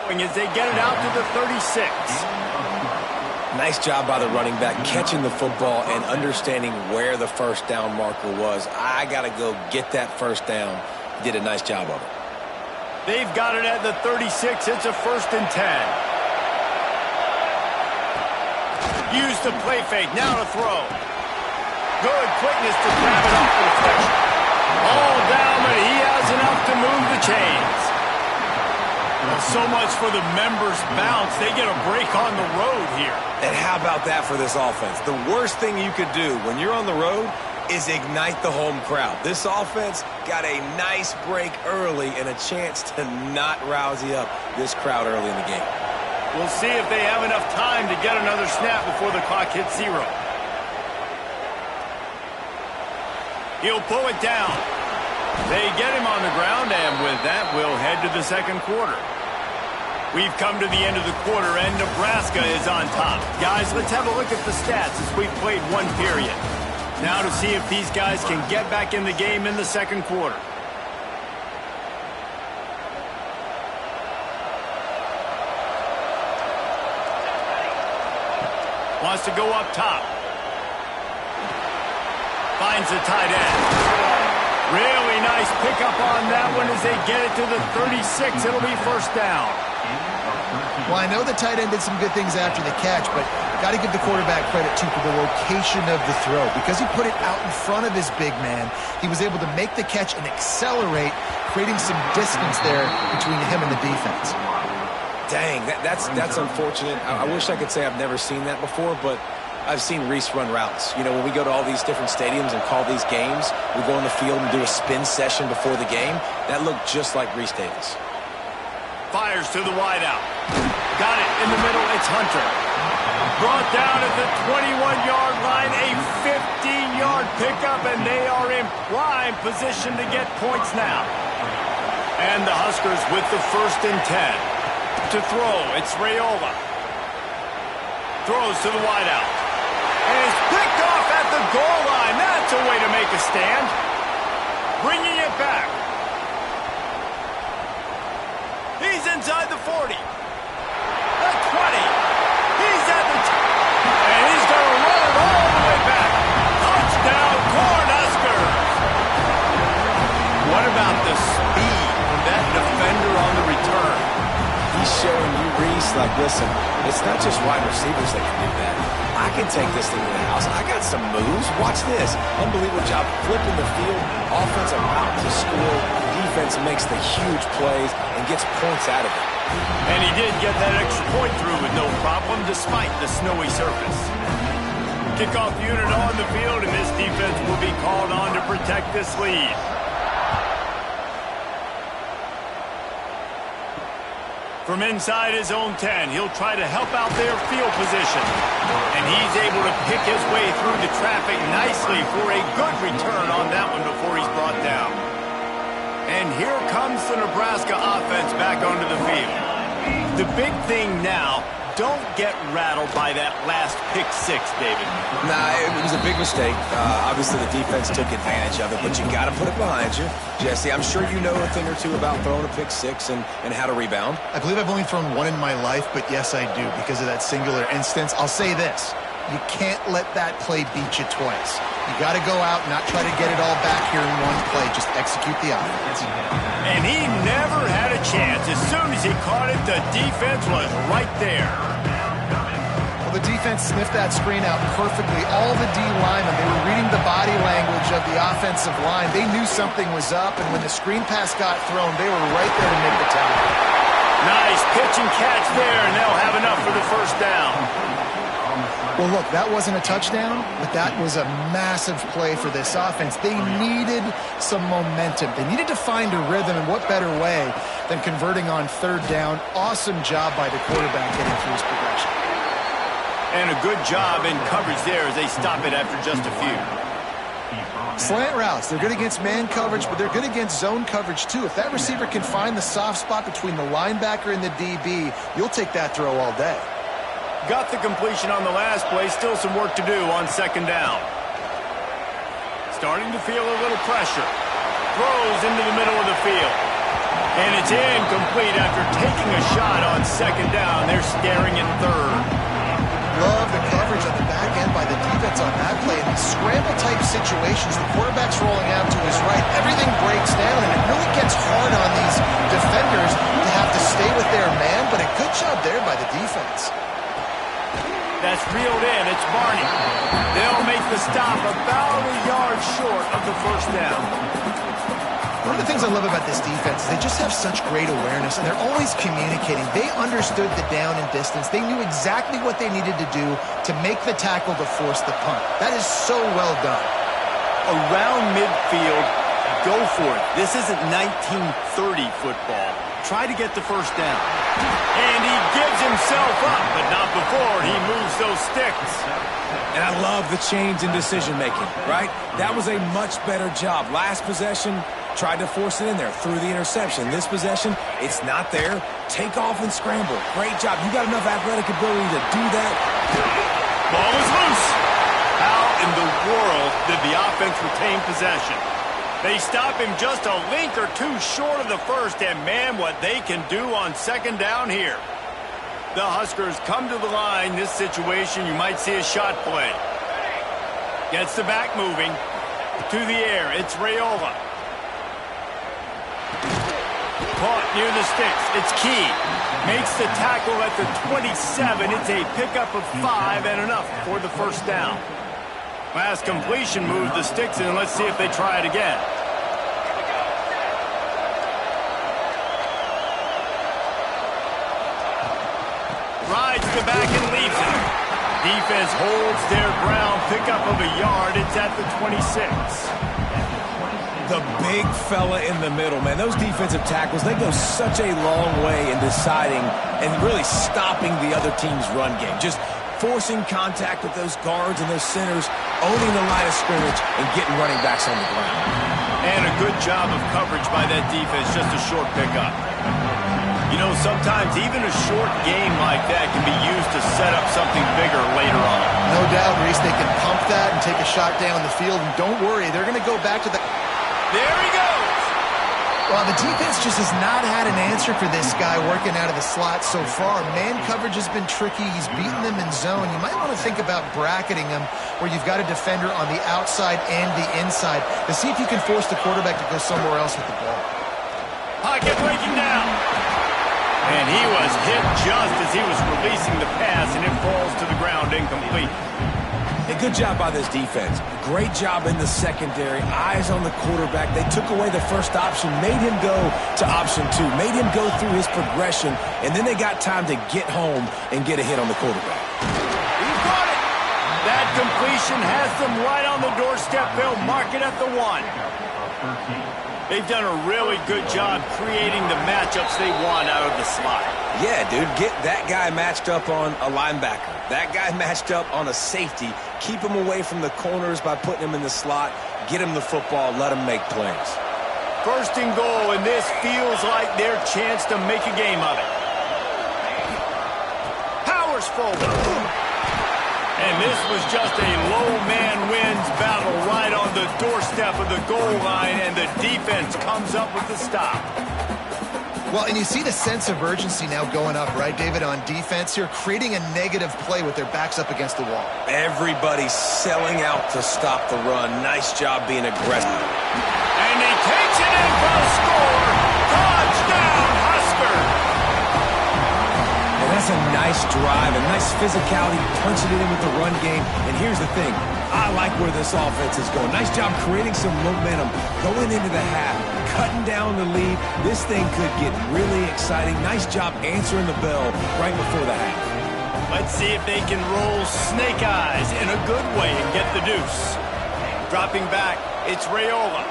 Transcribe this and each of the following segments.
As they get it out to the 36. Nice job by the running back catching the football and understanding where the first down marker was. I got to go get that first down. He did a nice job of it. They've got it at the 36. It's a 1st and 10. Use the play fake. Now to throw. Good quickness to grab it up for the touch. All down, but he has enough to move the chains. So much for the members' bounce. They get a break on the road here. And how about that for this offense? The worst thing you could do when you're on the road is ignite the home crowd. This offense got a nice break early and a chance to not rouse up this crowd early in the game. We'll see if they have enough time to get another snap before the clock hits 0. He'll pull it down. They get him on the ground, and with that, we'll head to the 2nd quarter. We've come to the end of the quarter, and Nebraska is on top. Guys, let's have a look at the stats as we've played 1 period. Now to see if these guys can get back in the game in the 2nd quarter. Wants to go up top. Finds the tight end. Really nice pickup on that one as they get it to the 36. It'll be 1st down. Well, I know the tight end did some good things after the catch, but got to give the quarterback credit, too, for the location of the throw. Because he put it out in front of his big man, he was able to make the catch and accelerate, creating some distance there between him and the defense. Dang, that's unfortunate. I wish I could say I've never seen that before, but I've seen Reese run routes. You know, when we go to all these different stadiums and call these games, we go on the field and do a spin session before the game. That looked just like Reese Davis. Fires to the wideout. Got it in the middle. It's Hunter. Brought down at the 21-yard line. A 15-yard pickup, and they are in prime position to get points now. And the Huskers with the 1st and 10. To throw, it's Raiola. Throws to the wideout. And it's picked off at the goal line. That's a way to make a stand. Bringing it back. He's inside the 40. The 20. He's at the... And he's going to run it all the way back. Touchdown, Cornhuskers. What about the speed of that defender on the return? He's showing you, Reese, like, listen, it's not just wide receivers that can do that. I can take this thing to the house. I got some moves. Watch this. Unbelievable job flipping the field. Offensive route to score. Defense makes the huge plays and gets points out of it. And he did get that extra point through with no problem despite the snowy surface. Kickoff unit on the field, and this defense will be called on to protect this lead. From inside his own 10, he'll try to help out their field position. And he's able to pick his way through the traffic nicely for a good return on that one before he's brought down. And here comes the Nebraska offense back onto the field. The big thing now, don't get rattled by that last pick 6, David. Nah, it was a big mistake. Obviously, the defense took advantage of it, but you got to put it behind you. Jesse, I'm sure you know a thing or two about throwing a pick 6 and how to rebound. I believe I've only thrown 1 in my life, but yes, I do, because of that singular instance. I'll say this. You can't let that play beat you twice. You got to go out and not try to get it all back here in one play. Just execute the offense. And he never had a chance. As soon as he caught it, the defense was right there. Well, the defense sniffed that screen out perfectly. All the D linemen, they were reading the body language of the offensive line. They knew something was up, and when the screen pass got thrown, they were right there to make the tackle. Nice pitch and catch there, and they'll have enough for the 1st down. Well, look, that wasn't a touchdown, but that was a massive play for this offense. They needed some momentum. They needed to find a rhythm, and what better way than converting on 3rd down. Awesome job by the quarterback getting through his progression. And a good job in coverage there as they stop it after just a few. Slant routes, they're good against man coverage, but they're good against zone coverage too. If that receiver can find the soft spot between the linebacker and the DB, you'll take that throw all day. Got the completion on the last play. Still some work to do on 2nd down. Starting to feel a little pressure. Throws into the middle of the field. And it's incomplete after taking a shot on second down. They're staring at third. Love the coverage on the back end by the defense on that play. In these scramble-type situations, the quarterback's rolling out to his right. Everything breaks down, and it really gets hard on these defenders to have to stay with their man, but a good job there by the defense. That's reeled in. It's Barney. They'll make the stop about a yard short of the first down. One of the things I love about this defense is they just have such great awareness, and they're always communicating. They understood the down and distance. They knew exactly what they needed to do to make the tackle to force the punt. That is so well done. Around midfield, go for it. This isn't 1930 football. Try to get the first down. And he gives himself up, but not before he moves those sticks. And I love the change in decision-making, right? That was a much better job. Last possession, tried to force it in there, threw the interception. This possession, it's not there. Take off and scramble. Great job. You got enough athletic ability to do that. Ball is loose. How in the world did the offense retain possession? They stop him just a link or two short of the first, and man, what they can do on second down here. The Huskers come to the line. This situation, you might see a shot play. Gets the back moving. To the air, it's Raiola. Caught near the sticks. It's Key. Makes the tackle at the 27. It's a pickup of 5 and enough for the first down. Last completion moved the sticks in. Let's see if they try it again. Rides the back and leaves it. Defense holds their ground. Pickup of a yard. It's at the 26. The big fella in the middle, man. Those defensive tackles, they go such a long way in deciding and really stopping the other team's run game. Just forcing contact with those guards and those centers, owning the line of scrimmage, and getting running backs on the ground. And a good job of coverage by that defense, just a short pickup. You know, sometimes even a short game like that can be used to set up something bigger later on. No doubt, Reese, they can pump that and take a shot down the field, and don't worry, they're going to go back to the... There he goes! Well, the defense just has not had an answer for this guy working out of the slot so far. Man coverage has been tricky. He's beaten them in zone. You might want to think about bracketing him where you've got a defender on the outside and the inside to see if you can force the quarterback to go somewhere else with the ball. Pocket breaking down. And he was hit just as he was releasing the pass, and it falls to the ground incomplete. A good job by this defense. Great job in the secondary. Eyes on the quarterback. They took away the first option, made him go to option 2, made him go through his progression, and then they got time to get home and get a hit on the quarterback. He caught it. That completion has them right on the doorstep. They'll mark it at the 1. They've done a really good job creating the matchups they want out of the slot. Yeah, dude, get that guy matched up on a linebacker. That guy matched up on a safety. Keep him away from the corners by putting him in the slot. Get him the football. Let him make plays. First and goal, and this feels like their chance to make a game of it. Powers forward. And this was just a low man wins battle right on the doorstep of the goal line, and the defense comes up with the stop. Well, and you see the sense of urgency now going up, right, David, on defense here, creating a negative play with their backs up against the wall. Everybody's selling out to stop the run. Nice job being aggressive. And he takes it in for a score. Touchdown, Husker. And that's a nice drive, a nice physicality, punching it in with the run game. And here's the thing. I like where this offense is going. Nice job creating some momentum, going into the half, cutting down the lead. This thing could get really exciting. Nice job answering the bell right before the half. Let's see if they can roll snake eyes in a good way and get the deuce. Dropping back, it's Raiola.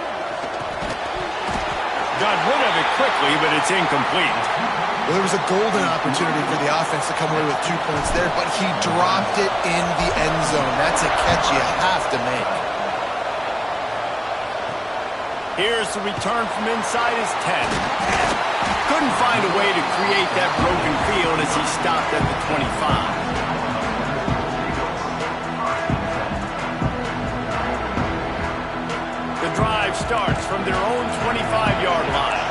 Got rid of it quickly, but it's incomplete. Well, there was a golden opportunity for the offense to come away with 2 points there, but he dropped it in the end zone. That's a catch you have to make. Here's the return from inside his 10. Couldn't find a way to create that broken field as he stopped at the 25. The drive starts from their own 25-yard line.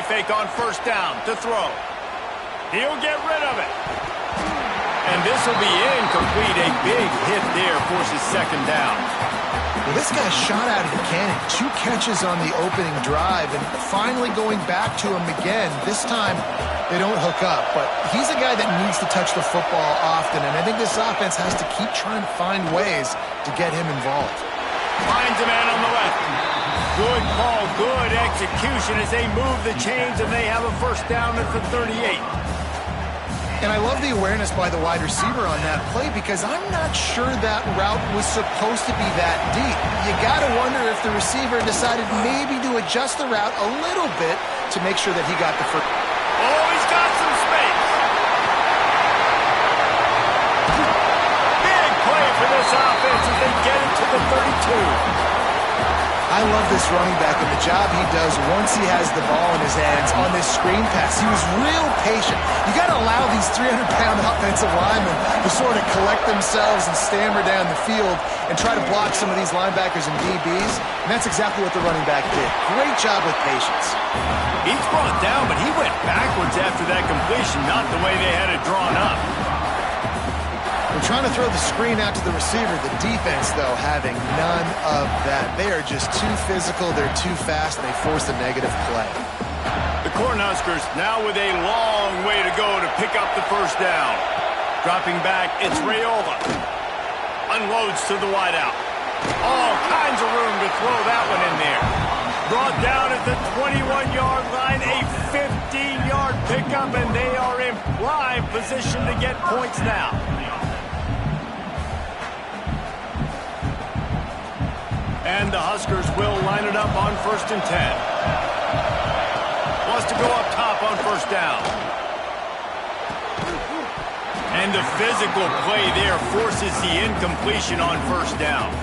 play fake on first down to throw. He'll get rid of it. And this will be incomplete. A big hit there forces second down. Well, this guy shot out of the cannon. 2 catches on the opening drive, and finally going back to him again. This time, they don't hook up, but he's a guy that needs to touch the football often, and I think this offense has to keep trying to find ways to get him involved. Finds a man on the left. Good call, good execution as they move the chains, and they have a first down at the 38. And I love the awareness by the wide receiver on that play because I'm not sure that route was supposed to be that deep. You got to wonder if the receiver decided maybe to adjust the route a little bit to make sure that he got the first. Oh, he's got some space. Big play for this offense as they get it to the 32. I love this running back and the job he does once he has the ball in his hands on this screen pass. He was real patient. You got to allow these 300-pound offensive linemen to sort of collect themselves and stammer down the field and try to block some of these linebackers and DBs, and that's exactly what the running back did. Great job with patience. He's brought down, but he went backwards after that completion, not the way they had it drawn up. We're trying to throw the screen out to the receiver. The defense, though, having none of that. They are just too physical. They're too fast, and they force a negative play. The Cornhuskers now with a long way to go to pick up the first down. Dropping back, it's Raiola. Unloads to the wideout. All kinds of room to throw that one in there. Brought down at the 21-yard line, a 15-yard pickup, and they are in prime position to get points now. And the Huskers will line it up on 1st and 10. Wants to go up top on first down. And the physical play there forces the incompletion on first down.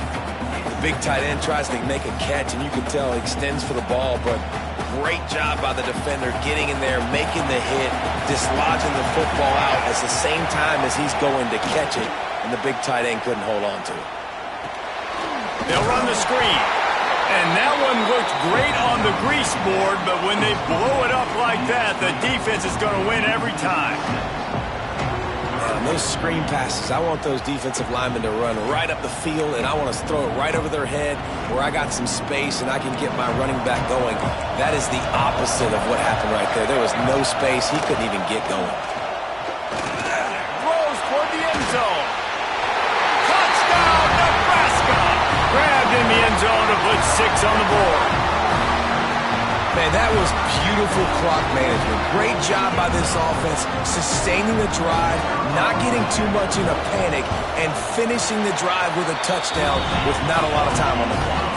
The big tight end tries to make a catch, and you can tell he extends for the ball, but great job by the defender getting in there, making the hit, dislodging the football out at the same time as he's going to catch it, and the big tight end couldn't hold on to it. They'll run the screen. And that one looked great on the grease board, but when they blow it up like that, the defense is going to win every time. On those screen passes, I want those defensive linemen to run right up the field, and I want to throw it right over their head where I got some space and I can get my running back going. That is the opposite of what happened right there. There was no space. He couldn't even get going. Throws toward the end zone. Touchdown, Nebraska! Grabbed in the end zone to put 6 on the board. Man, that was beautiful clock management. Great job by this offense, sustaining the drive, not getting too much in a panic, and finishing the drive with a touchdown with not a lot of time on the clock.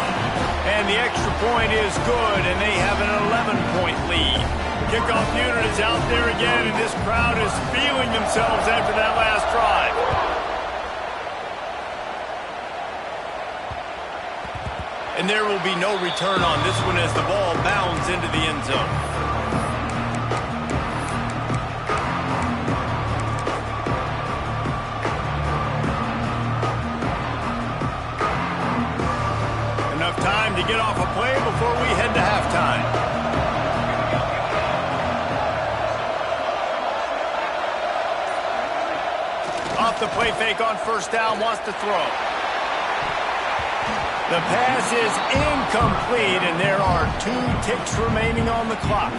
And the extra point is good, and they have an 11-point lead. Kickoff unit is out there again, and this crowd is feeling themselves after that last drive. And there will be no return on this one as the ball bounds into the end zone. Enough time to get off a play before we head to halftime. Off the play fake on first down, wants to throw. The pass is incomplete, and there are 2 ticks remaining on the clock.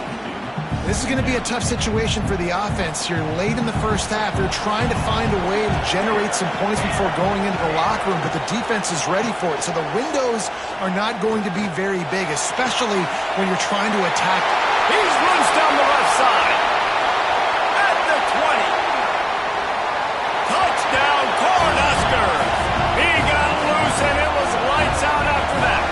This is going to be a tough situation for the offense here. Late in the first half, they're trying to find a way to generate some points before going into the locker room, but the defense is ready for it. So the windows are not going to be very big, especially when you're trying to attack. He's runs down the left side. At the 20. Touchdown, Cornhuskers. He got loose, and it was lights out after that.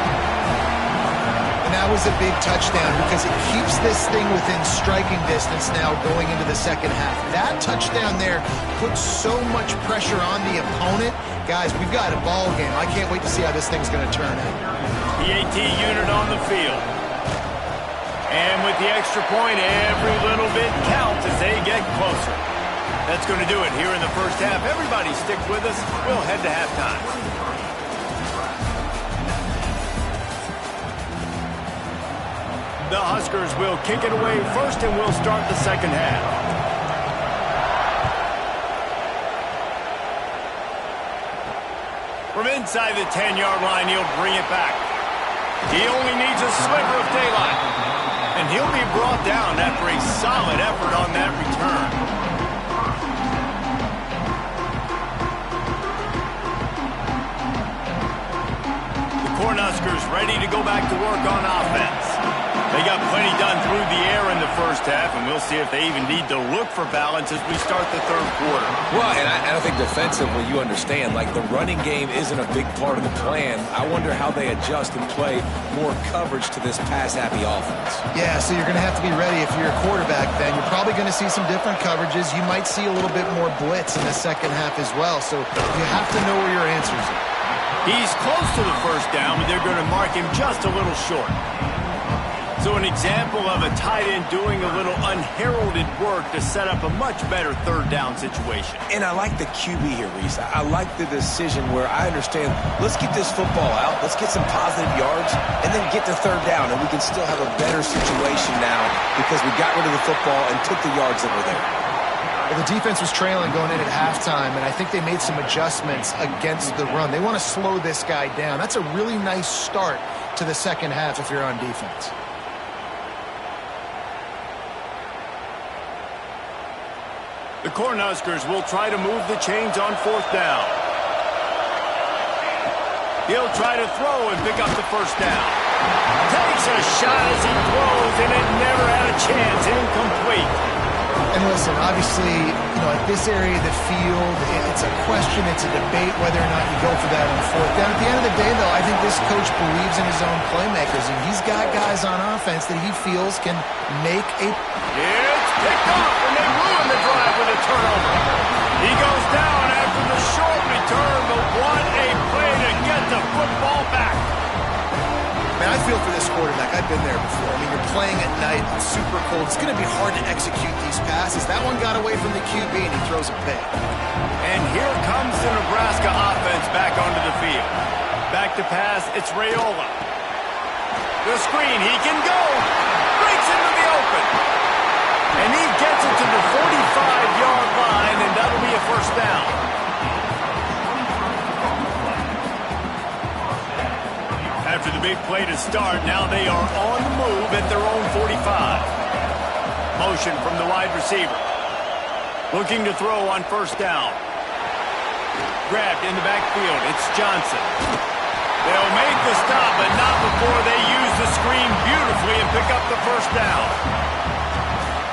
And that was a big touchdown because it keeps this thing within striking distance now going into the second half. That touchdown there puts so much pressure on the opponent. Guys, we've got a ball game. I can't wait to see how this thing's going to turn out. The AT unit on the field. And with the extra point, every little bit counts as they get closer. That's going to do it here in the first half. Everybody stick with us. We'll head to halftime. The Huskers will kick it away first, and we'll start the second half. From inside the 10-yard line, he'll bring it back. He only needs a sliver of daylight. And he'll be brought down after a solid effort on that return. The Cornhuskers ready to go back to work on offense. They got plenty done through the air in the first half, and we'll see if they even need to look for balance as we start the third quarter. Well, and I think defensively, you understand, like the running game isn't a big part of the plan. I wonder how they adjust and play more coverage to this pass-happy offense. Yeah, so you're going to have to be ready if you're a quarterback then. You're probably going to see some different coverages. You might see a little bit more blitz in the second half as well, so you have to know where your answers are. He's close to the first down, but they're going to mark him just a little short. So an example of a tight end doing a little unheralded work to set up a much better third down situation. And I like the QB here, Reese. I like the decision where I understand, let's get this football out, let's get some positive yards, and then get to third down, and we can still have a better situation now because we got rid of the football and took the yards that were there. Well, the defense was trailing going in at halftime, and I think they made some adjustments against the run. They want to slow this guy down. That's a really nice start to the second half if you're on defense. The Cornhuskers will try to move the chains on fourth down. He'll try to throw and pick up the first down. Takes a shot as he throws, and it never had a chance. Incomplete. And listen, obviously, at this area of the field, it's a question, it's a debate whether or not you go for that on fourth down. At the end of the day, though, I think this coach believes in his own playmakers, and he's got guys on offense that he feels can make a... It's picked off, and they ruin the drive with a turnover. He goes down after the short return, but what a play to get the football back. Man, I feel for this quarterback. I've been there before. I mean, you're playing at night. It's super cold. It's going to be hard to execute these passes. That one got away from the QB, and he throws a pick. And here comes the Nebraska offense back onto the field. Back to pass, it's Raiola. The screen, he can go. Breaks into the open. And he gets it to the 45-yard line, and that'll be a first down. After the big play to start, now they are on the move at their own 45. Motion from the wide receiver. Looking to throw on first down. Grabbed in the backfield. It's Johnson. They'll make the stop, but not before they use the screen beautifully and pick up the first down.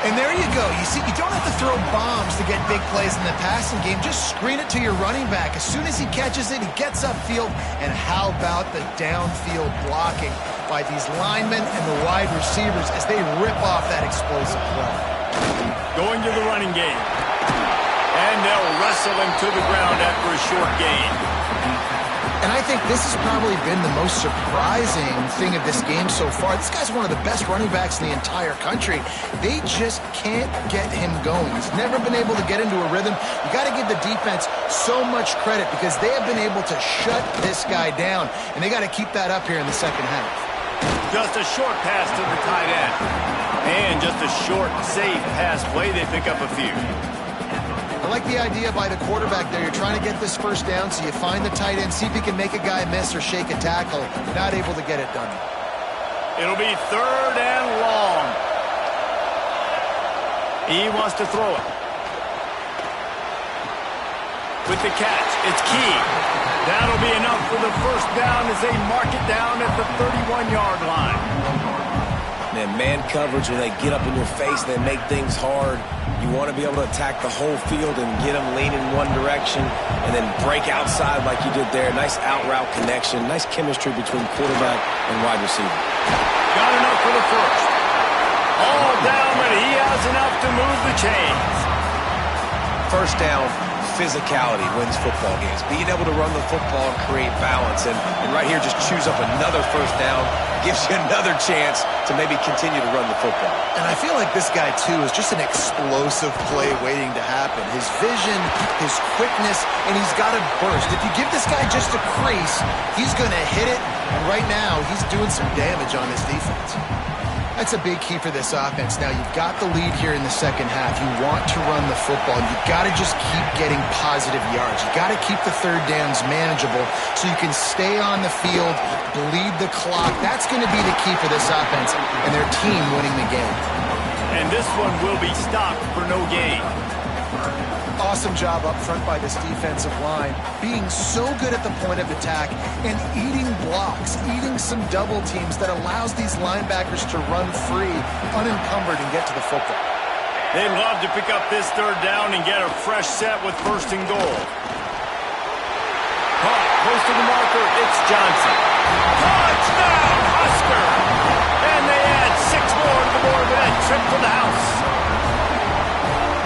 And there you go. You see, you don't have to throw bombs to get big plays in the passing game. Just screen it to your running back. As soon as he catches it, he gets upfield. And how about the downfield blocking by these linemen and the wide receivers as they rip off that explosive play. Going to the running game. And they'll wrestle him to the ground after a short gain. And I think this has probably been the most surprising thing of this game so far. This guy's one of the best running backs in the entire country. They just can't get him going. He's never been able to get into a rhythm. You got to give the defense so much credit because they have been able to shut this guy down, and they got to keep that up here in the second half. Just a short pass to the tight end. And just a short, safe pass play. They pick up a few. I like the idea by the quarterback there. You're trying to get this first down, so you find the tight end, see if he can make a guy miss or shake a tackle. Not able to get it done. It'll be third and long. He wants to throw it. With the catch, it's Key. That'll be enough for the first down as they mark it down at the 31-yard line. Man coverage, when they get up in your face, they make things hard. You want to be able to attack the whole field and get them leaning one direction and then break outside like you did there. Nice out-route connection. Nice chemistry between quarterback and wide receiver. Got enough for the first. All down, but he has enough to move the chains. First down, physicality wins football games. Being able to run the football and create balance. And right here, just choose up another first down. Gives you another chance to maybe continue to run the football. And I feel like this guy, too, is just an explosive play waiting to happen. His vision, his quickness, and he's got a burst. If you give this guy just a crease, he's going to hit it. And right now, he's doing some damage on his defense. That's a big key for this offense. Now, you've got the lead here in the second half. You want to run the football. You've got to just keep getting positive yards. You've got to keep the third downs manageable so you can stay on the field, bleed the clock. That's going to be the key for this offense and their team winning the game. And this one will be stopped for no gain. Awesome job up front by this defensive line, being so good at the point of attack and eating blocks, eating some double teams that allows these linebackers to run free, unencumbered, and get to the football. They'd love to pick up this third down and get a fresh set with first and goal. Caught, close to the marker, it's Johnson. Touchdown, Husker! And they add 6 more to the board with that trip to the house.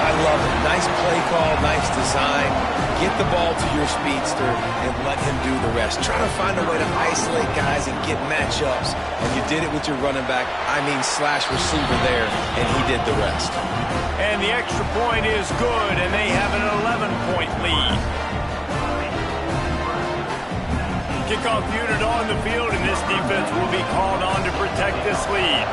I love it. Nice play call, nice design. Get the ball to your speedster and let him do the rest. Try to find a way to isolate guys and get matchups. And you did it with your running back, slash receiver there, and he did the rest. And the extra point is good, and they have an 11-point lead. Kickoff unit on the field, and this defense will be called on to protect this lead.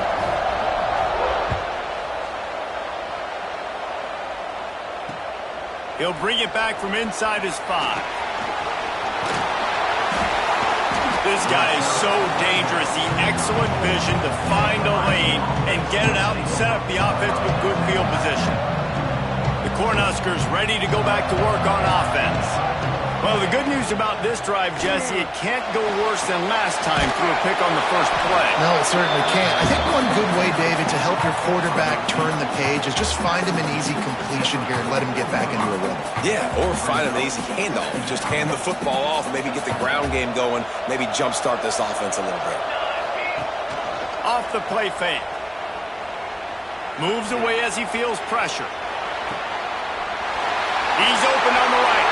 He'll bring it back from inside his 5. This guy is so dangerous. He excellent vision to find a lane and get it out and set up the offense with good field position. The Cornhuskers ready to go back to work on offense. Well, the good news about this drive, Jesse, it can't go worse than last time through a pick on the first play. No, it certainly can't. I think one good way, David, to help your quarterback turn the page is just find him an easy completion here and let him get back into a rhythm. Yeah, or find him an easy handoff. Just hand the football off, maybe get the ground game going, maybe jumpstart this offense a little bit. Off the play fake. Moves away as he feels pressure. He's open on the right.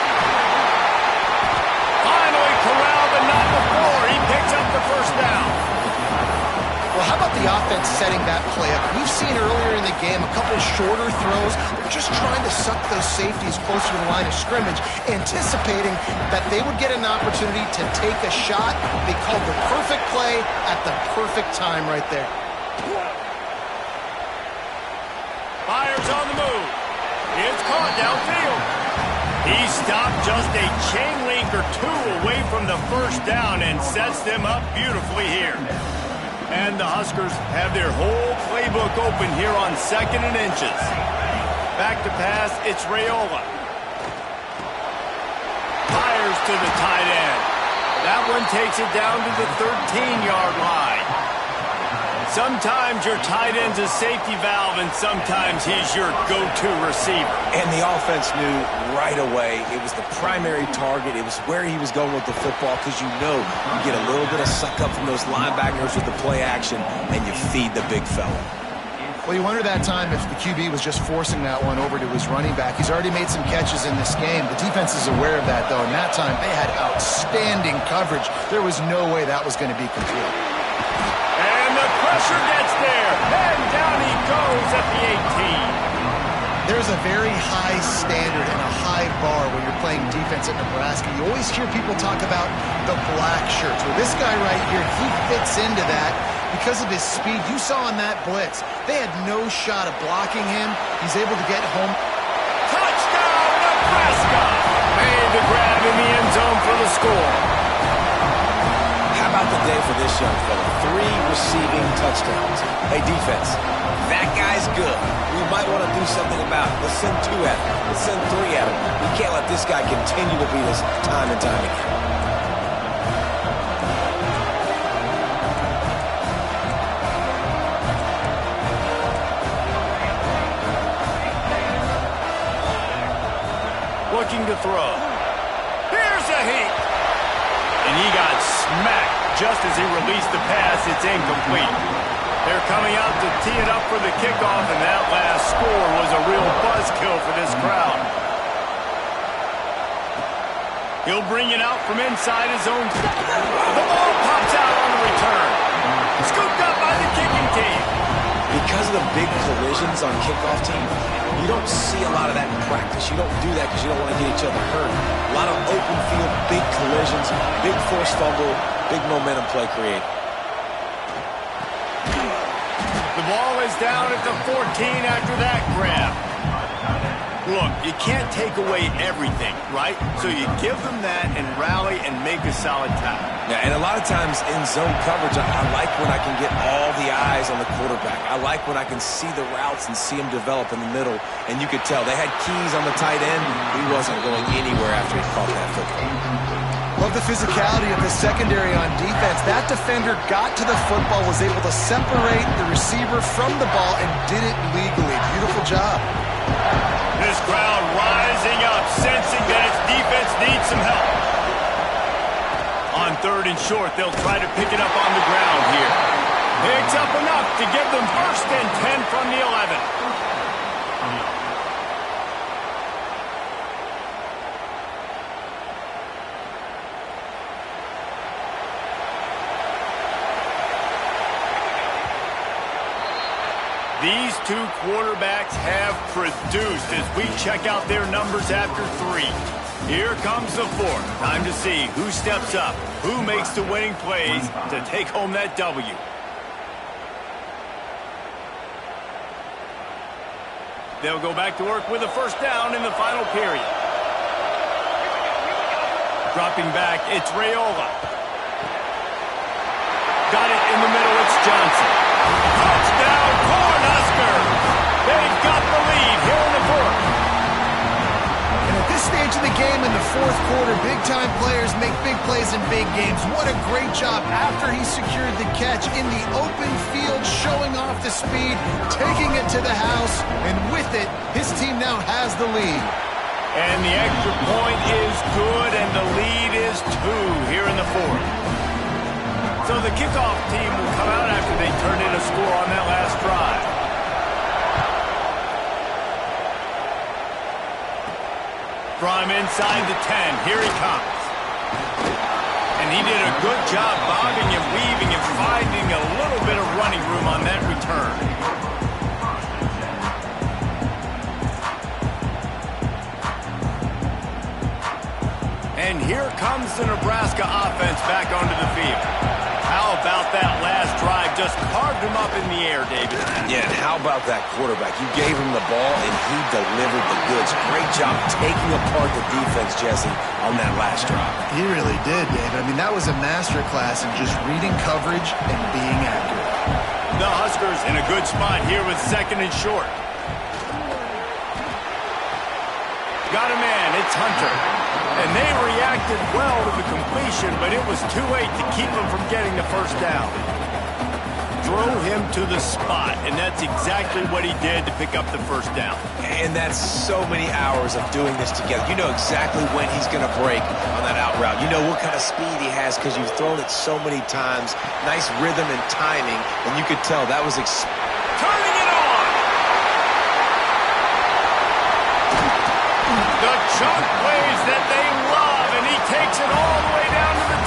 Finally corralled, but not before. He picks up the first down. Well, how about the offense setting that play up? We've seen earlier in the game a couple shorter throws. They're just trying to suck those safeties closer to the line of scrimmage, anticipating that they would get an opportunity to take a shot. They called the perfect play at the perfect time right there. Fires on the move. It's caught downfield. He stopped just a chain link or 2 away from the first down and sets them up beautifully here. And the Huskers have their whole playbook open here on 2nd and inches. Back to pass, it's Raiola. Fires to the tight end. That one takes it down to the 13-yard line. Sometimes your tight end's a safety valve, and sometimes he's your go-to receiver. And the offense knew right away it was the primary target. It was where he was going with the football because you get a little bit of suck up from those linebackers with the play action, and you feed the big fella. Well, you wonder that time if the QB was just forcing that one over to his running back. He's already made some catches in this game. The defense is aware of that, though, and that time they had outstanding coverage. There was no way that was going to be complete. And the pressure gets there, and down he goes at the 18. There's a very high standard and a high bar when you're playing defense at Nebraska. You always hear people talk about the black shirts. Well, this guy right here, he fits into that because of his speed. You saw on that blitz, they had no shot of blocking him. He's able to get home. Touchdown, Nebraska! Made the grab in the end zone for the score. How about the day for this young fella? 3 receiving touchdowns. Hey, defense, that guy's good. We might want to do something about it. Let's send 2 at him. Let's send 3 at him. We can't let this guy continue to beat us time and time again. Looking to throw. Here's a heat. And he got smacked just as he released the pass. It's incomplete. They're coming out to tee it up for the kickoff, and that last score was a real buzzkill for this crowd. He'll bring it out from inside his own. The ball pops out on the return. Scooped up by the kicking team. Because of the big collisions on kickoff team, you don't see a lot of that in practice. You don't do that because you don't want to get each other hurt. A lot of open field, big collisions, big forced fumble, big momentum play created. The ball is down at the 14 after that grab. Look, you can't take away everything, right? So you give them that and rally and make a solid tackle. Yeah, and a lot of times in zone coverage, I like when I can get all the eyes on the quarterback. I like when I can see the routes and see him develop in the middle. And you could tell they had keys on the tight end. He wasn't going anywhere after he caught that football. Love the physicality of the secondary on defense. That defender got to the football, was able to separate the receiver from the ball, and did it legally. Beautiful job. This crowd rising up, sensing that its defense needs some help. On 3rd and short, they'll try to pick it up on the ground here. Picks up enough to give them 1st and 10 from the 11. These two quarterbacks have produced as we check out their numbers after 3. Here comes the 4th. Time to see who steps up, who makes the winning plays to take home that W. They'll go back to work with a 1st down in the final period. Dropping back, it's Raiola. Got it in the middle, it's Johnson. Touchdown, Cornhuskers! They've got the lead here in the 4th. And at this stage of the game in the 4th quarter, big-time players make big plays in big games. What a great job after he secured the catch in the open field, showing off the speed, taking it to the house, and with it, his team now has the lead. And the extra point is good, and the lead is 2 here in the 4th. So the kickoff team will come out after they turn in a score on that last drive. From inside the 10, here he comes. And he did a good job bobbing and weaving and finding a little bit of running room on that return. And here comes the Nebraska offense back onto the field. How about that last drive? Just carved him up in the air, David. Yeah, and how about that quarterback? You gave him the ball, and he delivered the goods. Great job taking apart the defense, Jesse, on that last drive. He really did, Dave. I mean, that was a masterclass in just reading coverage and being accurate. The Huskers in a good spot here with 2nd and short. Got a man, it's Hunter. And they reacted well to the completion, but it was too late to keep him from getting the 1st down. Throw him to the spot, and that's exactly what he did to pick up the 1st down. And that's so many hours of doing this together. You know exactly when he's going to break on that out route. You know what kind of speed he has because you've thrown it so many times. Nice rhythm and timing, and you could tell that was... Turning it on! The chunk plays that they love, and he takes it all the way down to the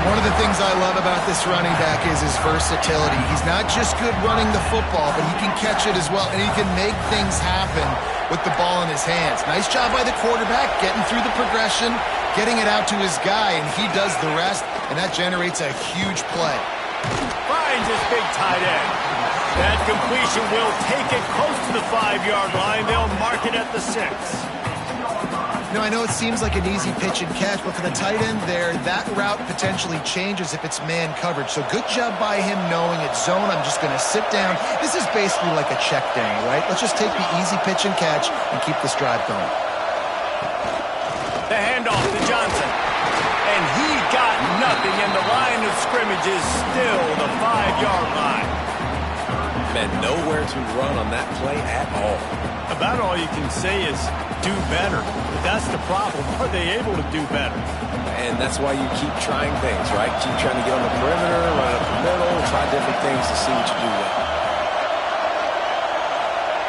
10. One of the things I love about this running back is his versatility. He's not just good running the football, but he can catch it as well, and he can make things happen with the ball in his hands. Nice job by the quarterback, getting through the progression, getting it out to his guy, and he does the rest, and that generates a huge play. Finds his big tight end. That completion will take it close to the 5-yard line. They'll mark it at the 6. You know, I know it seems like an easy pitch and catch, but for the tight end there, that route potentially changes if it's man coverage. So good job by him knowing it's zone. I'm just going to sit down. This is basically like a check down, right? Let's just take the easy pitch and catch and keep this drive going. The handoff to Johnson. And he got nothing, and the line of scrimmage is still the 5-yard line. Man, nowhere to run on that play at all. About all you can say is do better. But that's the problem. Are they able to do better? And that's why you keep trying things, right? Keep trying to get on the perimeter, run up the middle, try different things to see what you do well.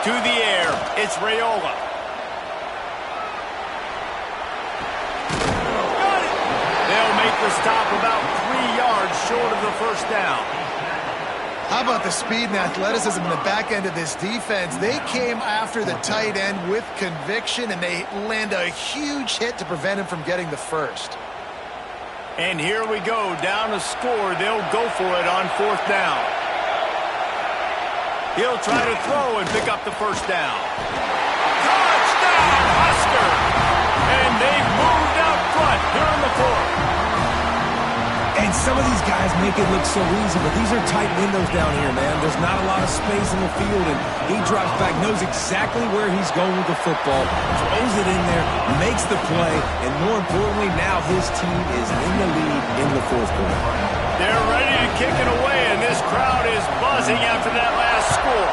To the air, it's Raiola. Got it! They'll make the stop about 3 yards short of the 1st down. How about the speed and athleticism in the back end of this defense? They came after the tight end with conviction, and they land a huge hit to prevent him from getting the 1st. And here we go, down a score. They'll go for it on 4th down. He'll try to throw and pick up the first down. Touchdown, Husker! And they've moved out front here in the fourth. And some of these guys make it look so easy, but these are tight windows down here, man. There's not a lot of space in the field, and he drops back, knows exactly where he's going with the football, throws it in there, makes the play, and more importantly, now his team is in the lead in the fourth quarter. They're ready to kick it away, and this crowd is buzzing after that last score.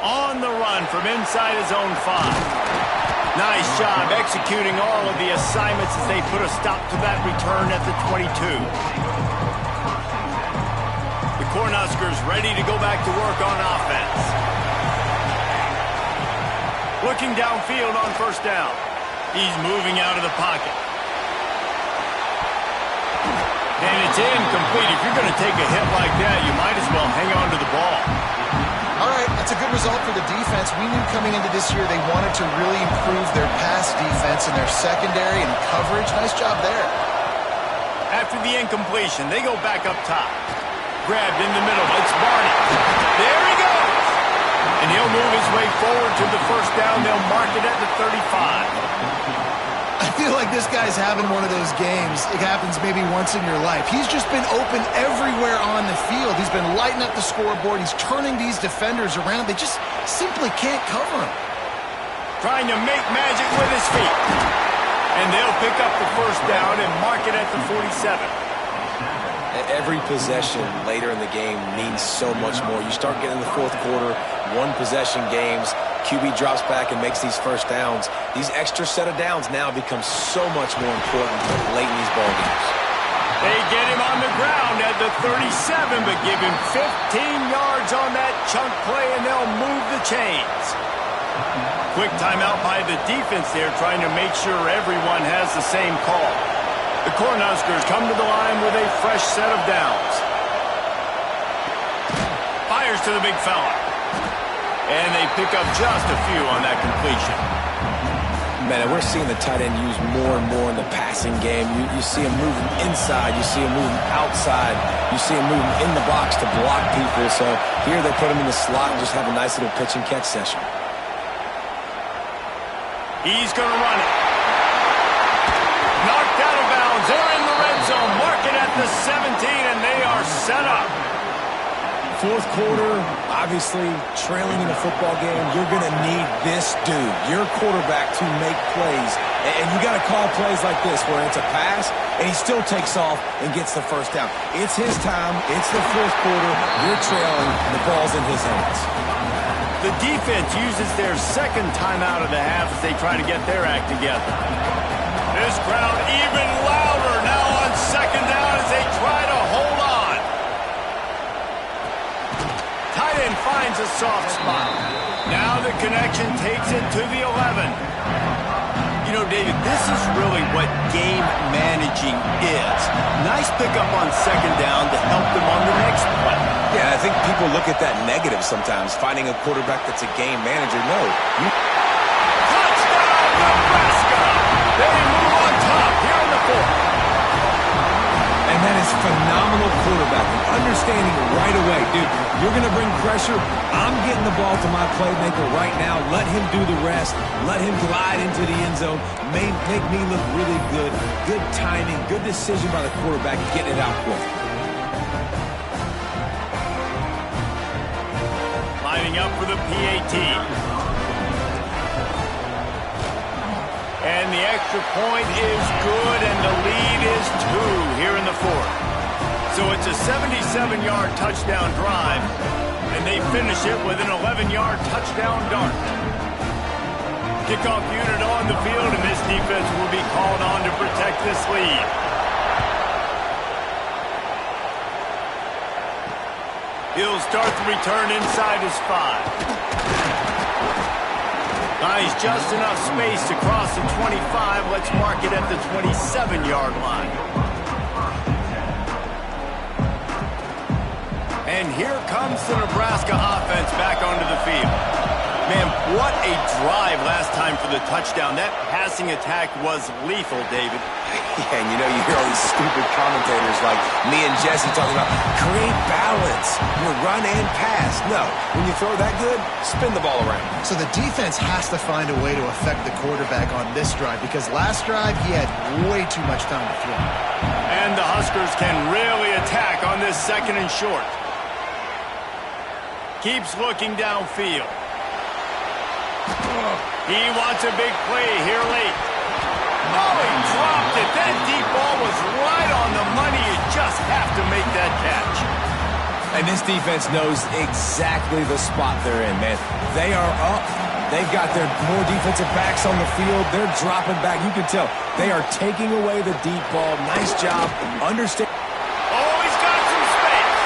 On the run from inside his own 5. Nice job executing all of the assignments as they put a stop to that return at the 22. The Cornhuskers ready to go back to work on offense. Looking downfield on first down. He's moving out of the pocket. And it's incomplete. If you're going to take a hit like that, you might as well hang on to the ball. All right, that's a good result for the defense. We knew coming into this year they wanted to really improve their pass defense and their secondary and coverage. Nice job there. After the incompletion, they go back up top. Grabbed in the middle. It's Barney. There he goes. And he'll move his way forward to the first down. They'll mark it at the 35. I feel like this guy's having one of those games. It happens maybe once in your life. He's just been open everywhere on the field. He's been lighting up the scoreboard. He's turning these defenders around. They just simply can't cover him. Trying to make magic with his feet. And they'll pick up the first down and mark it at the 47. Every possession later in the game means so much more. You start getting in the fourth quarter, one-possession games, QB drops back and makes these first downs. These extra set of downs now become so much more important late in these ball games. They get him on the ground at the 37, but give him 15 yards on that chunk play, and they'll move the chains. Quick timeout by the defense there, trying to make sure everyone has the same call. The Cornhuskers come to the line with a fresh set of downs. Fires to the big fella. And they pick up just a few on that completion. Man, we're seeing the tight end used more and more in the passing game. You see him moving inside. You see him moving outside. You see him moving in the box to block people. So here they put him in the slot and just have a nice little pitch and catch session. He's going to run it. Knocked out of bounds. They're in the red zone. Mark it at the 17, and they are set up. Fourth quarter, obviously trailing in a football game, you're going to need this dude, your quarterback, to make plays. And you got to call plays like this where it's a pass and he still takes off and gets the first down. It's his time. It's the fourth quarter. You're trailing. The ball's in his hands. The defense uses their second timeout of the half as they try to get their act together. This crowd even louder now on second down as they try to hold on. Tight end finds a soft spot. Now the connection takes it to the 11. You know, David, this is really what game managing is. Nice pickup on second down to help them on the next play. Yeah, I think people look at that negative sometimes, finding a quarterback that's a game manager. No. Touchdown, Nebraska! They move on top here in the fourth. And that is phenomenal quarterbacking. Understanding right away, dude, you're going to bring pressure. I'm getting the ball to my playmaker right now. Let him do the rest. Let him glide into the end zone. Make me look really good. Good timing, good decision by the quarterback, getting it out quick. Lining up for the PAT. And the extra point is good, and the lead is 2 here in the fourth. So it's a 77-yard touchdown drive, and they finish it with an 11-yard touchdown dart. Kickoff unit on the field, and this defense will be called on to protect this lead. He'll start the return inside his 5. Nice, just enough space to cross the 25. Let's mark it at the 27-yard line. And here comes the Nebraska offense back onto the field. Man, what a drive last time for the touchdown. That passing attack was lethal, David. Yeah, and you know, you hear all these stupid commentators like me and Jesse talking about create balance, run and pass. No, when you throw that good, spin the ball around. So the defense has to find a way to affect the quarterback on this drive because last drive he had way too much time to throw. And the Huskers can really attack on this 2nd and short. Keeps looking downfield. He wants a big play here late. Oh, he dropped it. That deep ball was right on the money. You just have to make that catch. And this defense knows exactly the spot they're in, man. They are up. They've got their more defensive backs on the field. They're dropping back. You can tell they are taking away the deep ball. Nice job. Understand. Oh, he's got some space.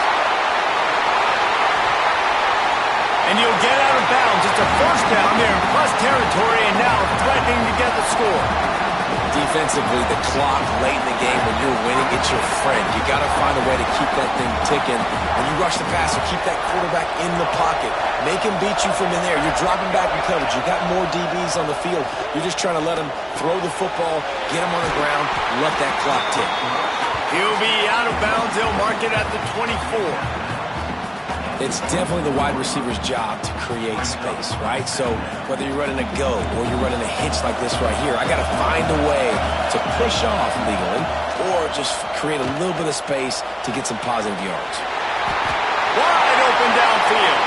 And you'll get out of bounds. It's a first down there in plus territory, and now threatening to get the score. Defensively, the clock late in the game when you're winning, it's your friend. You got to find a way to keep that thing ticking. When you rush the passer, keep that quarterback in the pocket. Make him beat you from in there. You're dropping back in coverage. You got more DBs on the field. You're just trying to let him throw the football, get him on the ground, let that clock tick. He'll be out of bounds. They'll mark it at the 24. It's definitely the wide receiver's job to create space, right? So whether you're running a go or you're running a hitch like this right here, I got to find a way to push off legally or just create a little bit of space to get some positive yards. Wide open downfield.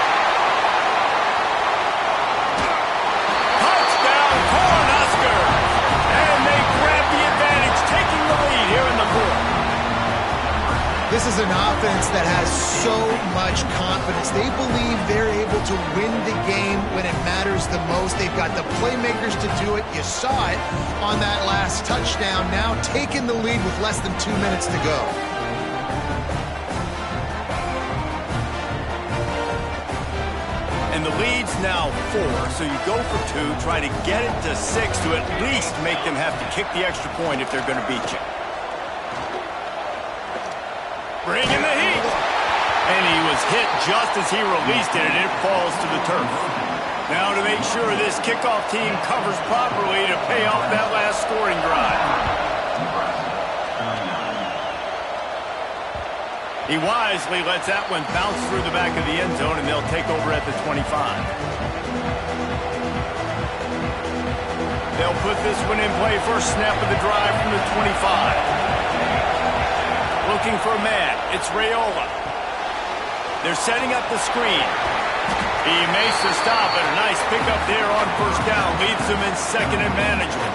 Touchdown, Cornhuskers! And they grab the advantage, taking the lead here in the 4th. This is an offense that has so much confidence. They believe they're able to win the game when it matters the most. They've got the playmakers to do it. You saw it on that last touchdown. Now taking the lead with less than 2 minutes to go. And the lead's now 4, so you go for 2, try to get it to 6 to at least make them have to kick the extra point if they're going to beat you. Bringing the heat. And he was hit just as he released it, and it falls to the turf. Now to make sure this kickoff team covers properly to pay off that last scoring drive. He wisely lets that one bounce through the back of the end zone, and they'll take over at the 25. They'll put this one in play first snap of the drive from the 25. Looking for a man. It's Raiola. They're setting up the screen. He makes the stop, and a nice pickup there on first down. Leaves them in 2nd and management.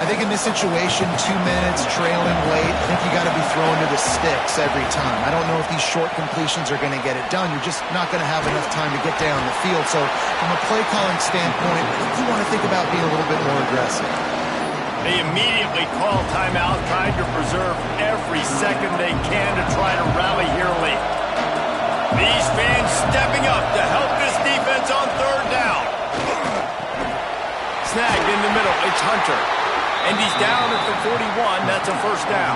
I think in this situation, 2 minutes, trailing late, I think you got to be throwing to the sticks every time. I don't know if these short completions are going to get it done. You're just not going to have enough time to get down the field. So from a play calling standpoint, you want to think about being a little bit more aggressive. They immediately call timeout, trying to preserve every second they can to try to rally here late. These fans stepping up to help this defense on 3rd down. Snagged in the middle, it's Hunter. And he's down at the 41, that's a first down.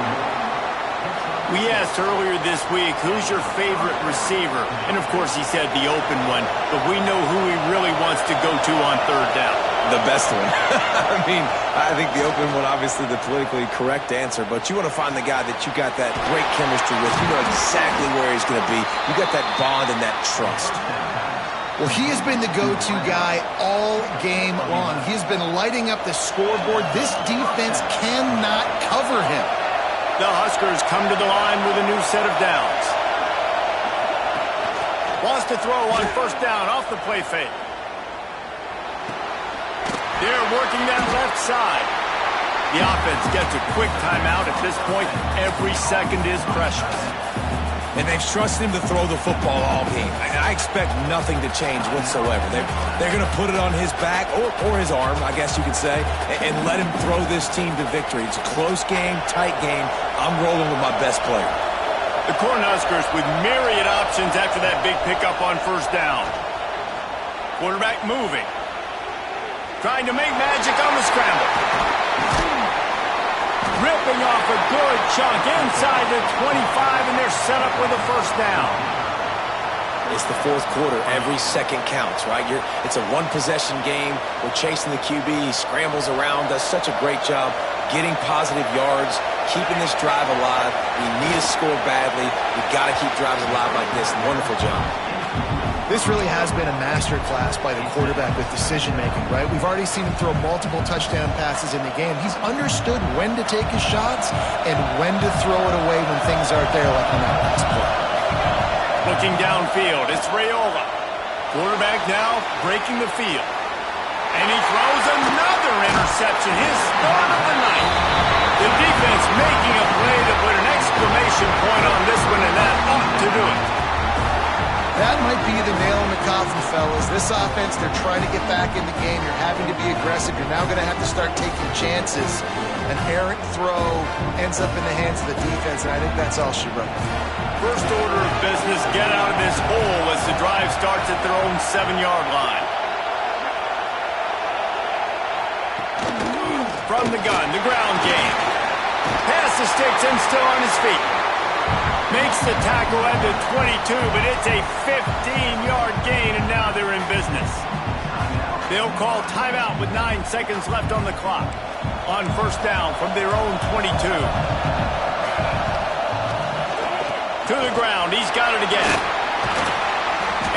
We asked earlier this week, who's your favorite receiver? And of course he said the open one, but we know who he really wants to go to on 3rd down. The best one. I mean, I think the open one, obviously the politically correct answer, but you want to find the guy that you got that great chemistry with. You know exactly where he's going to be. You got that bond and that trust. Well, he has been the go-to guy all game long. He's been lighting up the scoreboard. This defense cannot cover him. The Huskers come to the line with a new set of downs. Wants to throw on first down off the play fake. They're working that left side. The offense gets a quick timeout. At this point, every second is precious. And they've trusted him to throw the football all game. And I expect nothing to change whatsoever. They're going to put it on his back, or his arm, I guess you could say, and let him throw this team to victory. It's a close game, tight game. I'm rolling with my best player. The Cornhuskers with myriad options after that big pickup on first down. Quarterback moving. Trying to make magic on the scramble. Ripping off a good chunk inside the 25, and they're set up with a first down. It's the fourth quarter. Every second counts, right? It's a one-possession game. We're chasing the QB. He scrambles around, does such a great job getting positive yards, keeping this drive alive. We need to score badly. We've got to keep drives alive like this. Wonderful job. This really has been a master class by the quarterback with decision-making, right? We've already seen him throw multiple touchdown passes in the game. He's understood when to take his shots and when to throw it away when things aren't there, like on that last play. Looking downfield, it's Raiola. Quarterback now breaking the field. And he throws another interception, his third of the night. The defense making a play to put an exclamation point on this one, and that ought to do it. That might be the nail in the coffin, fellas. This offense, they're trying to get back in the game. You're having to be aggressive. You're now going to have to start taking chances. An errant throw ends up in the hands of the defense, and I think that's all she wrote. First order of business, get out of this hole as the drive starts at their own 7-yard line. From the gun, the ground game. Pass the sticks and still on his feet. Makes the tackle at the 22, but it's a 15-yard gain, and now they're in business. They'll call timeout with 9 seconds left on the clock. On first down from their own 22. To the ground, he's got it again.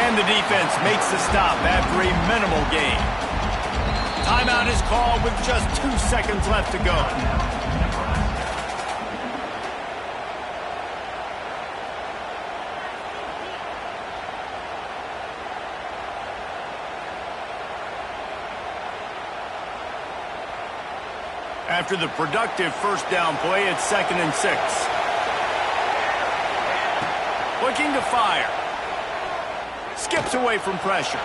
And the defense makes the stop after a minimal gain. Timeout is called with just 2 seconds left to go. After the productive first down play, it's 2nd and 6. Looking to fire. Skips away from pressure.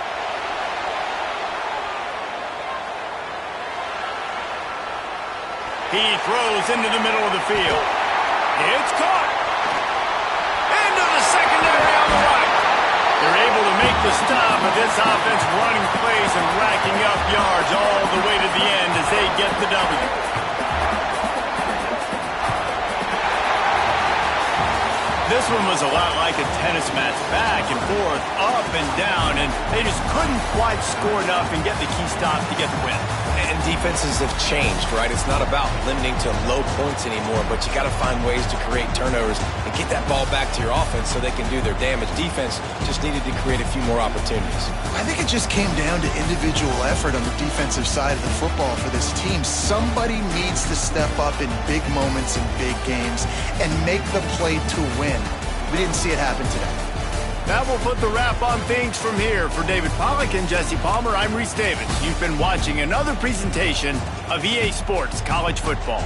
He throws into the middle of the field. It's caught. Into the secondary on the right. They're able to make the stop, but this offense running plays and racking up yards all the way to the end as they get the W. This one was a lot like a tennis match, back and forth, up and down, and they just couldn't quite score enough and get the key stop to get the win. And defenses have changed, right? It's not about limiting to low points anymore, but you got to find ways to create turnovers and get that ball back to your offense so they can do their damage. Defense just needed to create a few more opportunities. I think it just came down to individual effort on the defensive side of the football for this team. Somebody needs to step up in big moments and big games and make the play to win. We didn't see it happen today. That will put the wrap on things from here. For David Pollack and Jesse Palmer, I'm Reese Davis. You've been watching another presentation of EA Sports College Football.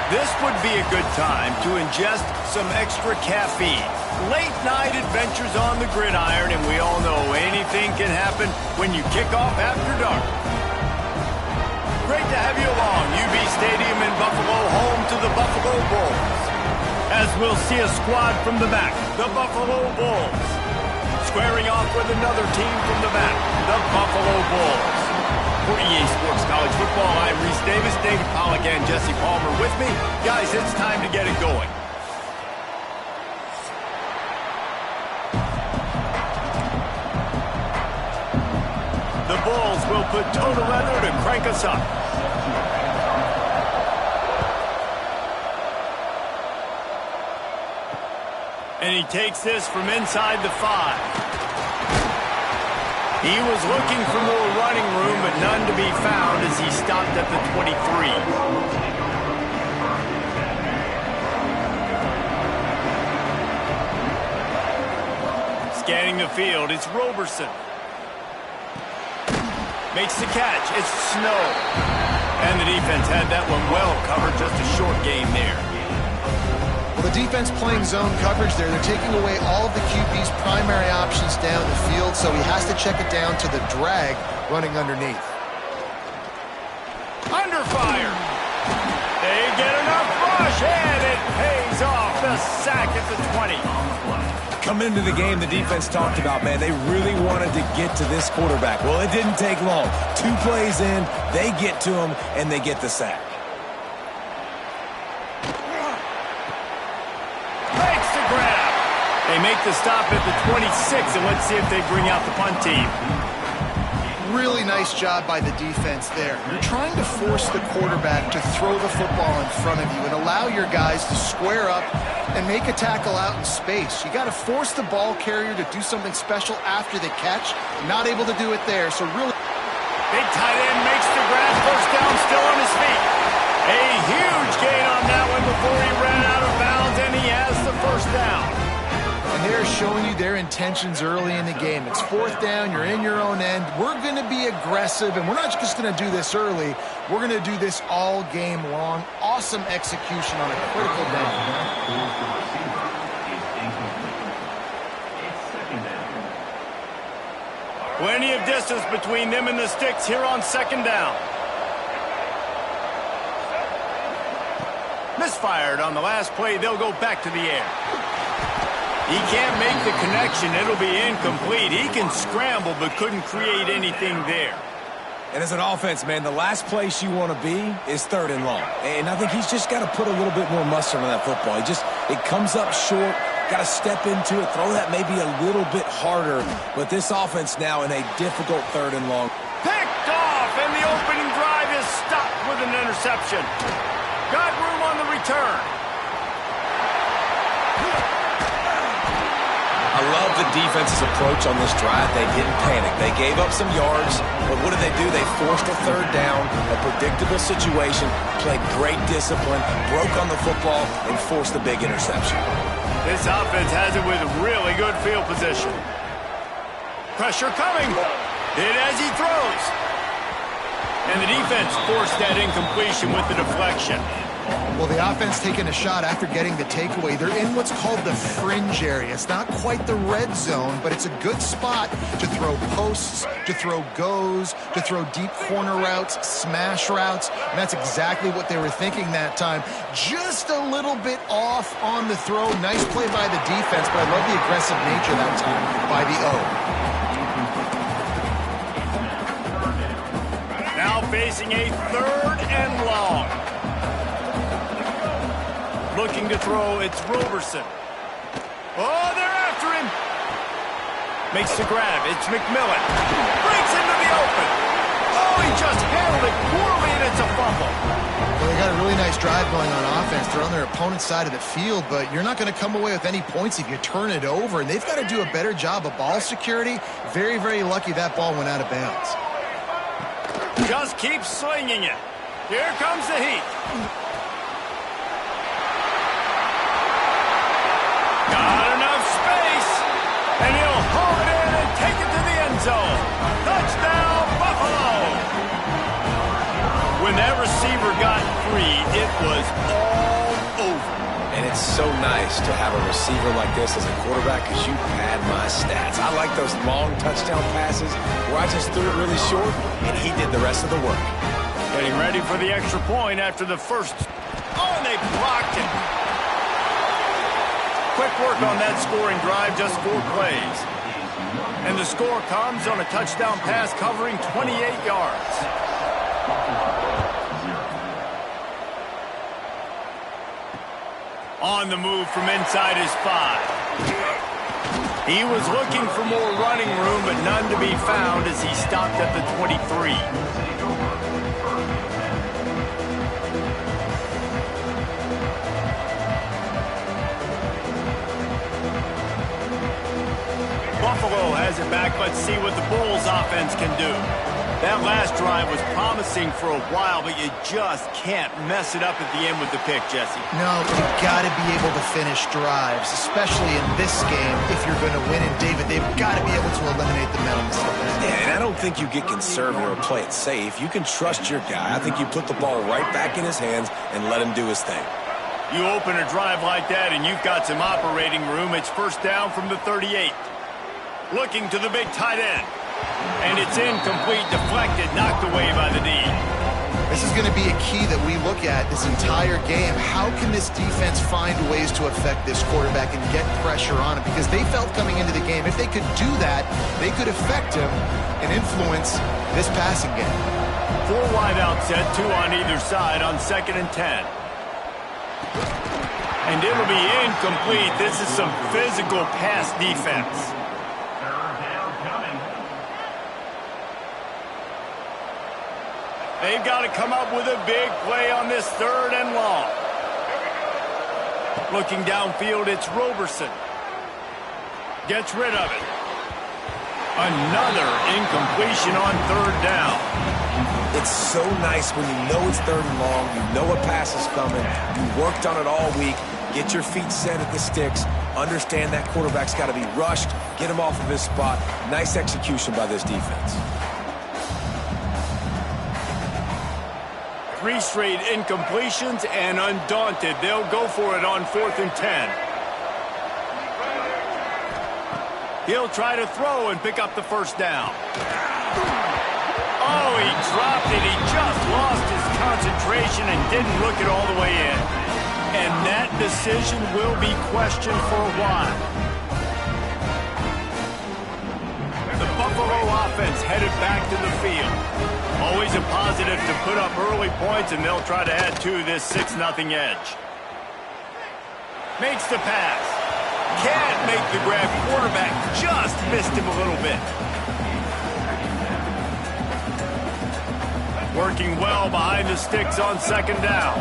This would be a good time to ingest some extra caffeine. Late night adventures on the gridiron, and we all know anything can happen when you kick off after dark. Great to have you along, UB Stadium in Buffalo, home to the Buffalo Bulls. As we'll see a squad from the back, the Buffalo Bulls. Squaring off with another team from the back, the Buffalo Bulls. For EA Sports College Football, I'm Reese Davis, David Pollack, and Jesse Palmer with me. Guys, it's time to get it going. The Bulls will put toe to leather to crank us up. And he takes this from inside the 5. He was looking for more running room, but none to be found as he stopped at the 23. Scanning the field, it's Roberson. Makes the catch, it's Snow. And the defense had that one well covered, just a short game there. Well, the defense playing zone coverage there. They're taking away all of the QB's primary options down the field, so he has to check it down to the drag running underneath. Under fire. They get enough rush, and it pays off. The sack at the 20. Coming into the game, the defense talked about, man, they really wanted to get to this quarterback. Well, it didn't take long. 2 plays in, they get to him, and they get the sack. They make the stop at the 26, and let's see if they bring out the punt team. Really nice job by the defense there. You're trying to force the quarterback to throw the football in front of you and allow your guys to square up and make a tackle out in space. You got to force the ball carrier to do something special after the catch. Not able to do it there, so really... Big tight end makes the grab, first down, still on his feet. A huge gain on that one before he ran out of bounds, and he has the first down. And they're showing you their intentions early in the game. It's 4th down. You're in your own end. We're going to be aggressive, and we're not just going to do this early. We're going to do this all game long. Awesome execution on a critical down. Plenty of distance between them and the sticks here on 2nd down. Misfired on the last play. They'll go back to the air. He can't make the connection. It'll be incomplete. He can scramble, but couldn't create anything there. And as an offense, man, the last place you want to be is 3rd and long. And I think he's just got to put a little bit more mustard on that football. It comes up short, got to step into it, throw that maybe a little bit harder. But this offense now in a difficult 3rd and long. Picked off, and the opening drive is stopped with an interception. Got room on the return. I love the defense's approach on this drive. They didn't panic. They gave up some yards, but what did they do? They forced a 3rd down, a predictable situation, played great discipline, broke on the football, and forced a big interception. This offense has it with really good field position. Pressure coming. Hit as he throws. And the defense forced that incompletion with the deflection. Well, the offense taking a shot after getting the takeaway. They're in what's called the fringe area. It's not quite the red zone, but it's a good spot to throw posts, to throw goes, to throw deep corner routes, smash routes, and that's exactly what they were thinking that time. Just a little bit off on the throw. Nice play by the defense, but I love the aggressive nature that time by the O. Now facing a 3rd and long. Looking to throw, it's Roberson. Oh, they're after him. Makes the grab, it's McMillan. Breaks into the open. Oh, he just handled it poorly, and it's a fumble. Well, they got a really nice drive going on offense. They're on their opponent's side of the field, but you're not going to come away with any points if you turn it over, and they've got to do a better job of ball security. Very, very lucky that ball went out of bounds. Just keep slinging it. Here comes the heat. Got enough space, and he'll haul it in and take it to the end zone. Touchdown, Buffalo! When that receiver got free, it was all so nice to have a receiver like this as a quarterback because you pad my stats. I like those long touchdown passes where I just threw it really short and he did the rest of the work. Getting ready for the extra point after the first. Oh, and they blocked it. Quick work on that scoring drive, just 4 plays. And the score comes on a touchdown pass covering 28 yards. On the move from inside his 5. He was looking for more running room, but none to be found as he stopped at the 23. Buffalo has it back. Let's see what the Bulls offense can do. That last drive was promising for a while, but you just can't mess it up at the end with the pick, Jesse. No, you've got to be able to finish drives, especially in this game if you're going to win. And, David, they've got to be able to eliminate the mental mistakes. Yeah, and I don't think you get conservative or play it safe. You can trust your guy. I think you put the ball right back in his hands and let him do his thing. You open a drive like that and you've got some operating room. It's first down from the 38. Looking to the big tight end. And it's incomplete, deflected, knocked away by the D. This is going to be a key that we look at this entire game. How can this defense find ways to affect this quarterback and get pressure on him? Because they felt coming into the game, if they could do that, they could affect him and influence this passing game. 4 wide out set, 2 on either side on 2nd and 10. And it'll be incomplete. This is some physical pass defense. They've got to come up with a big play on this 3rd and long. Looking downfield, it's Roberson. Gets rid of it. Another incompletion on 3rd down. It's so nice when you know it's 3rd and long, you know a pass is coming, you worked on it all week, get your feet set at the sticks, understand that quarterback's got to be rushed, get him off of his spot. Nice execution by this defense. 3 straight incompletions, and undaunted, they'll go for it on 4th and 10. He'll try to throw and pick up the first down. Oh, he dropped it. He just lost his concentration and didn't look it all the way in. And that decision will be questioned for a while. The Buffalo offense headed back to the field. Always a positive to put up early points, and they'll try to add to this 6-0 edge. Makes the pass. Can't make the grab. Quarterback just missed him a little bit. Working well behind the sticks on 2nd down.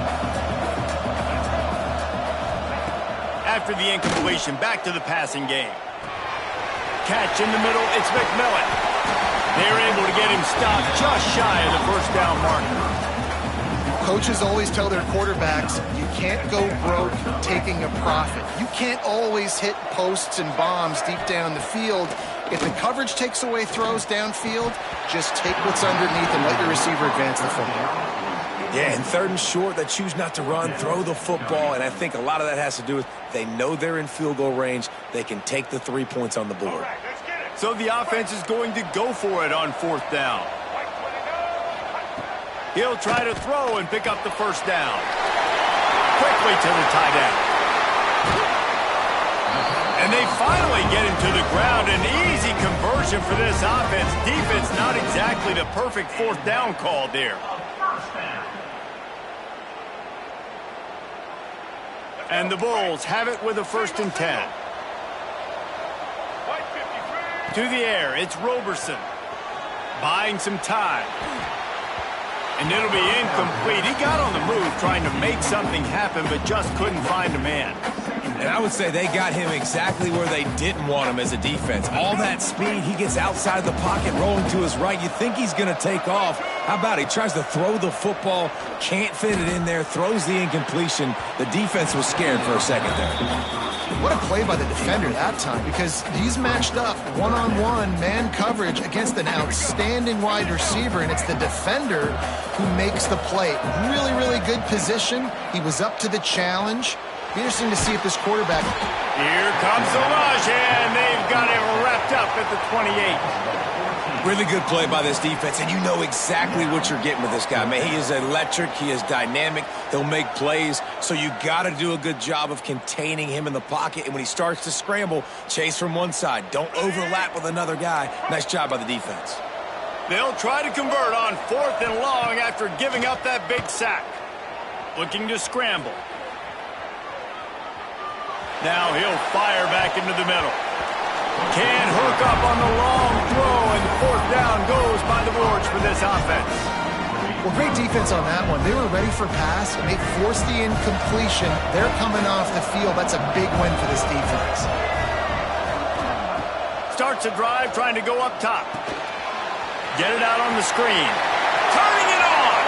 After the incompletion, back to the passing game. Catch in the middle, it's McMillan. They're able to get him stopped just shy of the first down marker. Coaches always tell their quarterbacks, you can't go broke taking a profit. You can't always hit posts and bombs deep down the field. If the coverage takes away throws downfield, just take what's underneath and let your receiver advance the football. Yeah, and 3rd and short, they choose not to run, throw the football, and I think a lot of that has to do with they know they're in field goal range. They can take the 3 points on the board. So the offense is going to go for it on 4th down. He'll try to throw and pick up the first down. Quickly to the tight end. And they finally get him to the ground. An easy conversion for this offense. Defense not exactly the perfect 4th down call there. And the Bulls have it with a 1st and 10. To the air, it's Roberson. Buying some time. And it'll be incomplete. He got on the move trying to make something happen, but just couldn't find a man. And I would say they got him exactly where they didn't want him as a defense. All that speed, he gets outside the pocket, rolling to his right. You think he's going to take off. How about he tries to throw the football, can't fit it in there, throws the incompletion. The defense was scared for a second there. What a play by the defender that time, because he's matched up one-on-one man coverage against an outstanding wide receiver, and it's the defender who makes the play. Really, really good position. He was up to the challenge. Be interesting to see if this quarterback... Here comes the rush, and they've got it wrapped up at the 28. Really good play by this defense, and you know exactly what you're getting with this guy, man. He is electric. He is dynamic. He'll make plays, so you got to do a good job of containing him in the pocket. And when he starts to scramble, chase from one side. Don't overlap with another guy. Nice job by the defense. They'll try to convert on 4th and long after giving up that big sack. Looking to scramble. Now he'll fire back into the middle. Can't hook up on the long throw, and 4th down goes by the boards for this offense. Well, great defense on that one. They were ready for pass, and they forced the incompletion. They're coming off the field. That's a big win for this defense. Starts a drive trying to go up top. Get it out on the screen. Turning it on!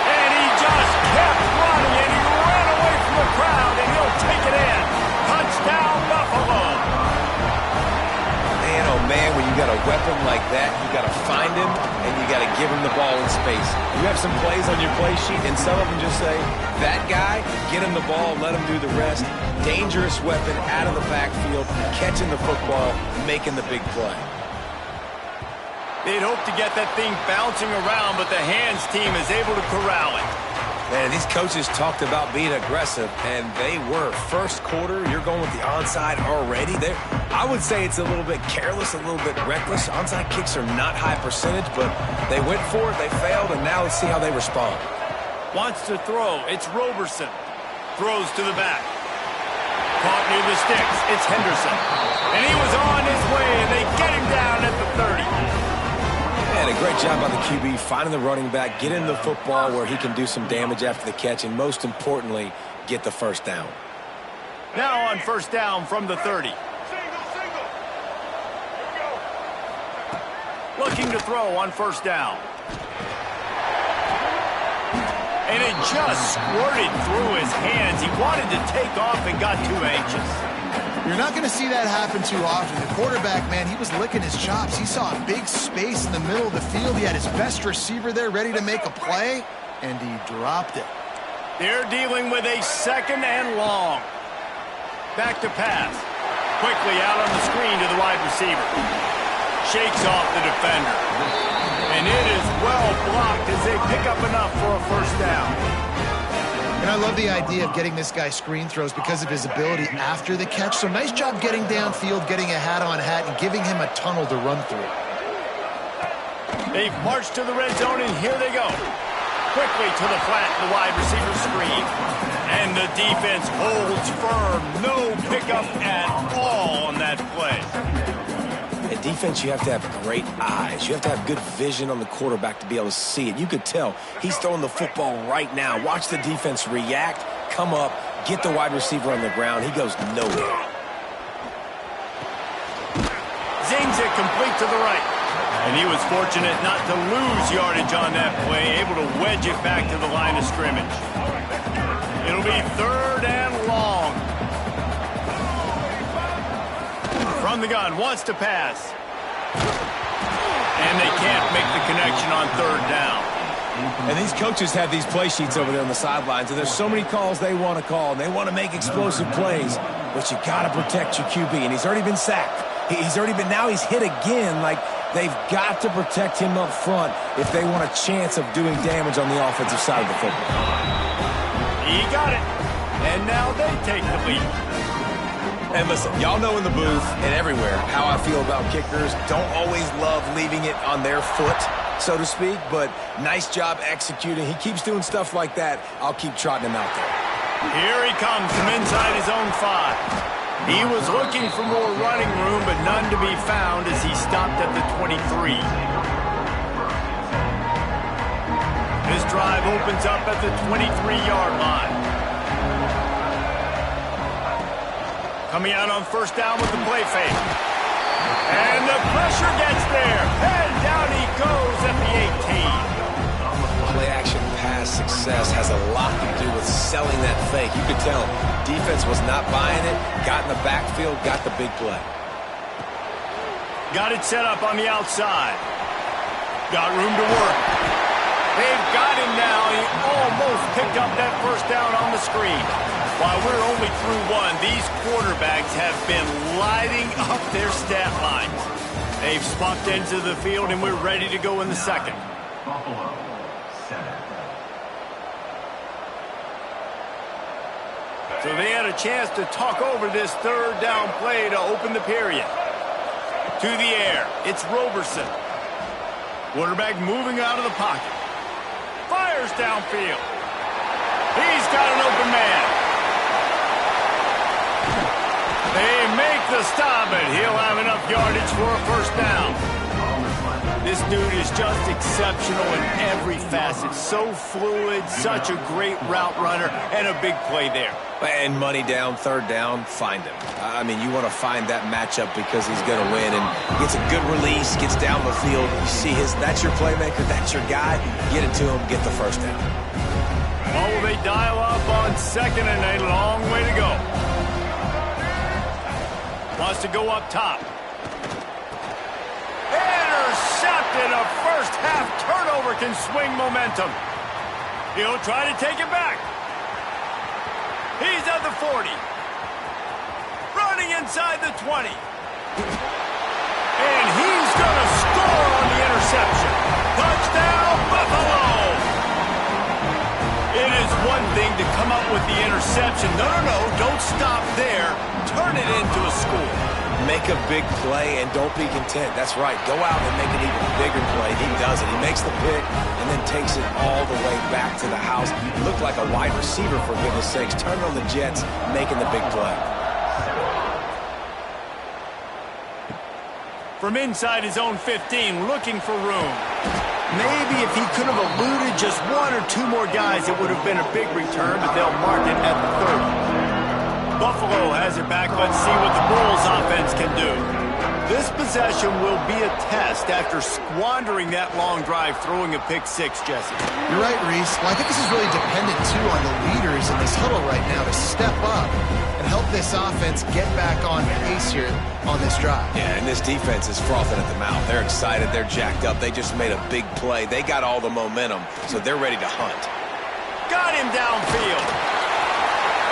And he just kept running, and he ran away from the crowd, and he'll take it in. Touchdown, Buffalo! Man, oh man, when you got a weapon like that, you got to find him, and you got to give him the ball in space. You have some plays on your play sheet, and some of them just say, that guy, get him the ball, let him do the rest. Dangerous weapon out of the backfield, catching the football, making the big play. They'd hope to get that thing bouncing around, but the hands team is able to corral it. Man, these coaches talked about being aggressive, and they were. First quarter, you're going with the onside already. I would say it's a little bit careless, a little bit reckless. Onside kicks are not high percentage, but they went for it, they failed, and now let's see how they respond. Wants to throw. It's Roberson. Throws to the back. Caught near the sticks. It's Henderson. And he was on his way, and they get him down at the 30. Man, a great job by the QB finding the running back, getting the football where he can do some damage after the catch, and most importantly, get the first down. Now on 1st down from the 30. Looking to throw on 1st down. And it just squirted through his hands. He wanted to take off and got too anxious. You're not going to see that happen too often. The quarterback, man, he was licking his chops. He saw a big space in the middle of the field. He had his best receiver there ready to make a play, and he dropped it. They're dealing with a 2nd and long. Back to pass. Quickly out on the screen to the wide receiver. Shakes off the defender. And it is well blocked as they pick up enough for a 1st down. And I love the idea of getting this guy screen throws because of his ability after the catch. So nice job getting downfield, getting a hat-on-hat, and giving him a tunnel to run through. They've marched to the red zone, and here they go. Quickly to the flat, the wide receiver screen. And the defense holds firm. No pickup at all on that play. In defense, you have to have great eyes. You have to have good vision on the quarterback to be able to see it. You could tell he's throwing the football right now. Watch the defense react, come up, get the wide receiver on the ground. He goes nowhere. Zings it complete to the right. And he was fortunate not to lose yardage on that play, able to wedge it back to the line of scrimmage. It'll be 3rd and long. From the gun, wants to pass. And they can't make the connection on 3rd down. And these coaches have these play sheets over there on the sidelines, and there's so many calls they want to call, and they want to make explosive plays, but you got to protect your QB, and he's already been sacked. Now he's hit again. Like, they've got to protect him up front if they want a chance of doing damage on the offensive side of the football. He got it. And now they take the lead. And listen, y'all know in the booth and everywhere how I feel about kickers. Don't always love leaving it on their foot, so to speak, but nice job executing. He keeps doing stuff like that. I'll keep trotting him out there. Here he comes from inside his own 5. He was looking for more running room, but none to be found as he stopped at the 23. This drive opens up at the 23-yard line. Coming out on 1st down with the play fake. And the pressure gets there. And down he goes at the 18. Play action pass success has a lot to do with selling that fake. You could tell defense was not buying it, got in the backfield, got the big play. Got it set up on the outside. Got room to work. They've got him now. He almost picked up that first down on the screen. While we're only through one, these quarterbacks have been lighting up their stat lines. They've swapped into the field, and we're ready to go in the second. Buffalo, 7. So they had a chance to talk over this third down play to open the period. To the air, it's Roberson. Quarterback moving out of the pocket. Fires downfield. He's got an open man. They make the stop, and he'll have enough yardage for a first down. This dude is just exceptional in every facet. So fluid, such a great route runner, and a big play there. And money down, third down, find him. I mean, you want to find that matchup because he's going to win. And gets a good release, gets down the field. You see that's your playmaker, that's your guy. Get it to him, get the first down. Oh, they dial up on second and a long way to go. Wants to go up top. Intercepted. A first half turnover can swing momentum. He'll try to take it back. He's at the 40. Running inside the 20. And he's going to score on the interception. Touchdown, Buffalo! It is one thing to come up with the interception. No, don't stop there. Turn it into a score. Make a big play and don't be content. That's right. Go out and make an even bigger play. He does it. He makes the pick and then takes it all the way back to the house. He looked like a wide receiver, for goodness sakes. Turning on the Jets, making the big play. From inside his own 15, looking for room. Maybe if he could have eluded just one or two more guys, it would have been a big return, but they'll mark it at the 30. Buffalo has it back. Let's see what the Bulls offense can do. This possession will be a test after squandering that long drive, throwing a pick six, Jesse. You're right, Reese. Well, I think this is really dependent, too, on the leaders in this huddle right now to step up and help this offense get back on pace here on this drive. Yeah, and this defense is frothing at the mouth. They're excited. They're jacked up. They just made a big play. They got all the momentum, so they're ready to hunt. Got him downfield.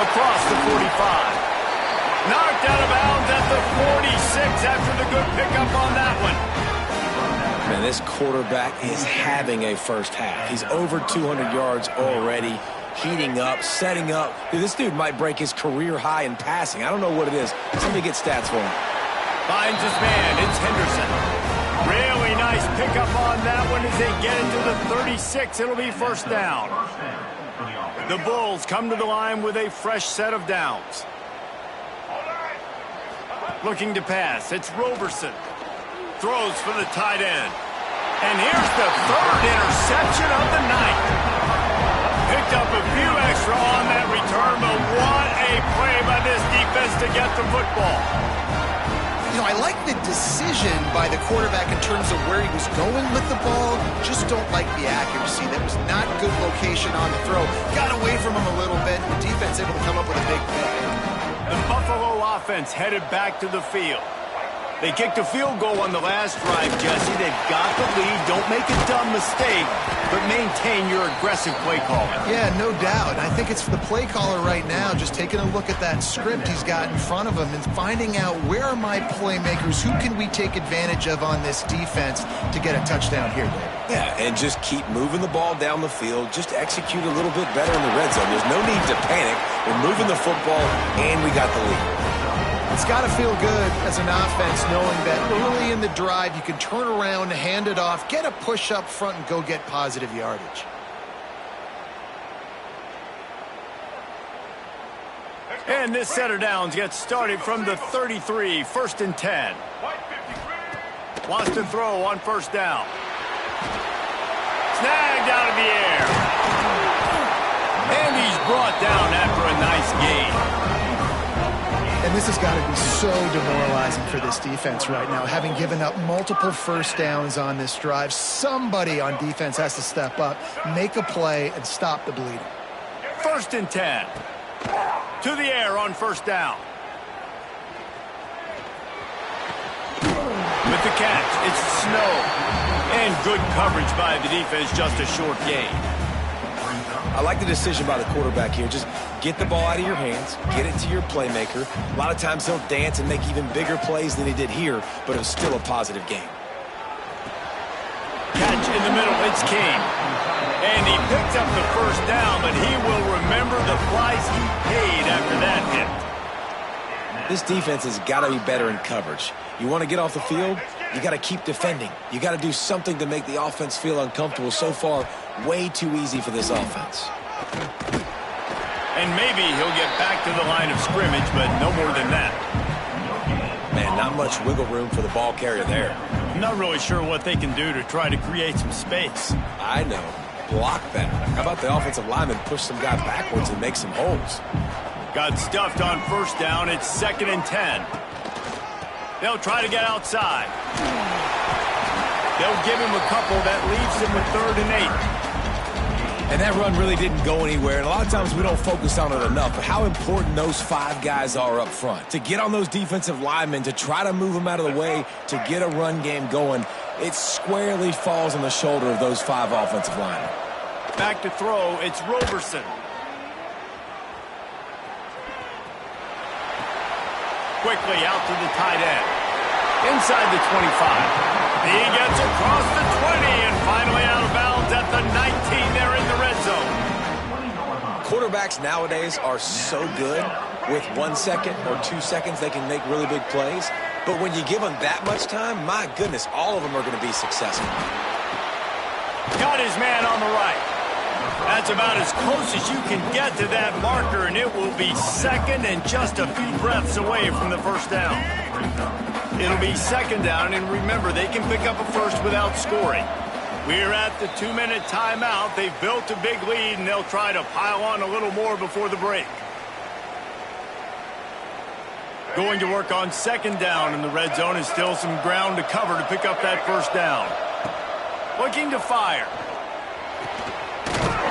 Across the 45. Knocked out of bounds at the 46 after the good pickup on that one. Man, this quarterback is having a first half. He's over 200 yards already, heating up, setting up. Dude, this dude might break his career high in passing. I don't know what it is. Somebody get stats for him. Finds his man. It's Henderson. Really nice pickup on that one as they get into the 36. It'll be first down. The Bulls come to the line with a fresh set of downs. Looking to pass. It's Roberson. Throws for the tight end. And here's the third interception of the night. Picked up a few extra on that return, but what a play by this defense to get the football. You know, I like the decision by the quarterback in terms of where he was going with the ball. Just don't like the accuracy. That was not good location on the throw. Got away from him a little bit. The defense able to come up with a big play. The Buffalo offense headed back to the field. They kicked a field goal on the last drive, Jesse. They've got the lead. Don't make a dumb mistake, but maintain your aggressive play calling. Yeah, no doubt. I think it's the play caller right now just taking a look at that script he's got in front of him and finding out where are my playmakers, who can we take advantage of on this defense to get a touchdown here, Dave. Yeah, and just keep moving the ball down the field. Just execute a little bit better in the red zone. There's no need to panic. We're moving the football, and we got the lead. It's got to feel good as an offense knowing that early in the drive you can turn around, hand it off, get a push up front, and go get positive yardage. And this set of downs gets started from the 33, first and 10. Wants to throw on first down. Snagged out of the air. And he's brought down after a nice gain. And this has got to be so demoralizing for this defense right now. Having given up multiple first downs on this drive, somebody on defense has to step up, make a play, and stop the bleeding. First and 10. To the air on first down. With the catch, it's Snow. And good coverage by the defense, just a short gain. I like the decision by the quarterback here. Just get the ball out of your hands, get it to your playmaker. A lot of times he'll dance and make even bigger plays than he did here, but it was still a positive game. Catch in the middle, it's King. And he picked up the first down, but he will remember the price he paid after that hit. This defense has got to be better in coverage. You want to get off the field, you got to keep defending. You got to do something to make the offense feel uncomfortable. So far, way too easy for this offense. And maybe he'll get back to the line of scrimmage, but no more than that. Man, not much wiggle room for the ball carrier there. I'm not really sure what they can do to try to create some space. I know. Block better. How about the offensive lineman push some guy backwards and make some holes? Got stuffed on first down. It's 2nd and 10. They'll try to get outside. They'll give him a couple. That leaves him with 3rd and 8. And that run really didn't go anywhere. And a lot of times we don't focus on it enough. But how important those 5 guys are up front. To get on those defensive linemen, to try to move them out of the way, to get a run game going, it squarely falls on the shoulder of those 5 offensive linemen. Back to throw. It's Roberson. Quickly out to the tight end. Inside the 25. He gets across the 20 and finally out of bounds at the 19. They're in the red zone. Quarterbacks nowadays are so good. With 1 second or 2 seconds, they can make really big plays. But when you give them that much time, my goodness, all of them are going to be successful. Got his man on the right. That's about as close as you can get to that marker, and it will be 2nd and just a few breaths away from the first down. It'll be 2nd down, and remember, they can pick up a first without scoring. We're at the 2-minute timeout. They've built a big lead, and they'll try to pile on a little more before the break. Going to work on 2nd down in the red zone, and still some ground to cover to pick up that first down. Looking to fire.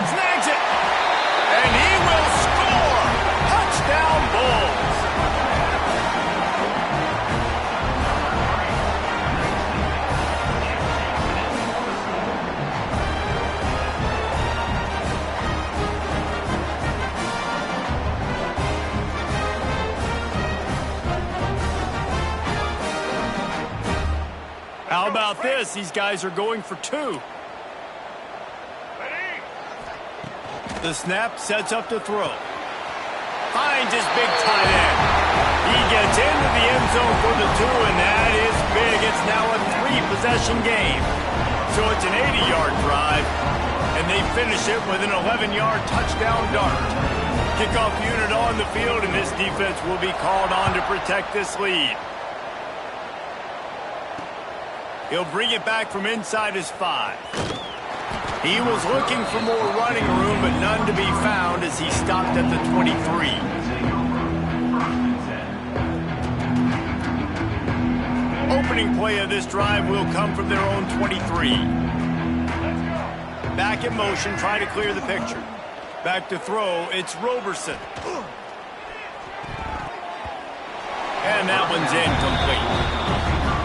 Snags it. And he will score. Touchdown, Bulls. How about this? These guys are going for 2. The snap sets up to throw. Finds his big tight end. He gets into the end zone for the 2, and that is big. It's now a 3-possession game. So it's an 80-yard drive, and they finish it with an 11-yard touchdown dart. Kickoff unit on the field, and this defense will be called on to protect this lead. He'll bring it back from inside his 5. He was looking for more running room, but none to be found as he stopped at the 23. Opening play of this drive will come from their own 23. Back in motion, trying to clear the picture. Back to throw, it's Roberson. And that one's incomplete.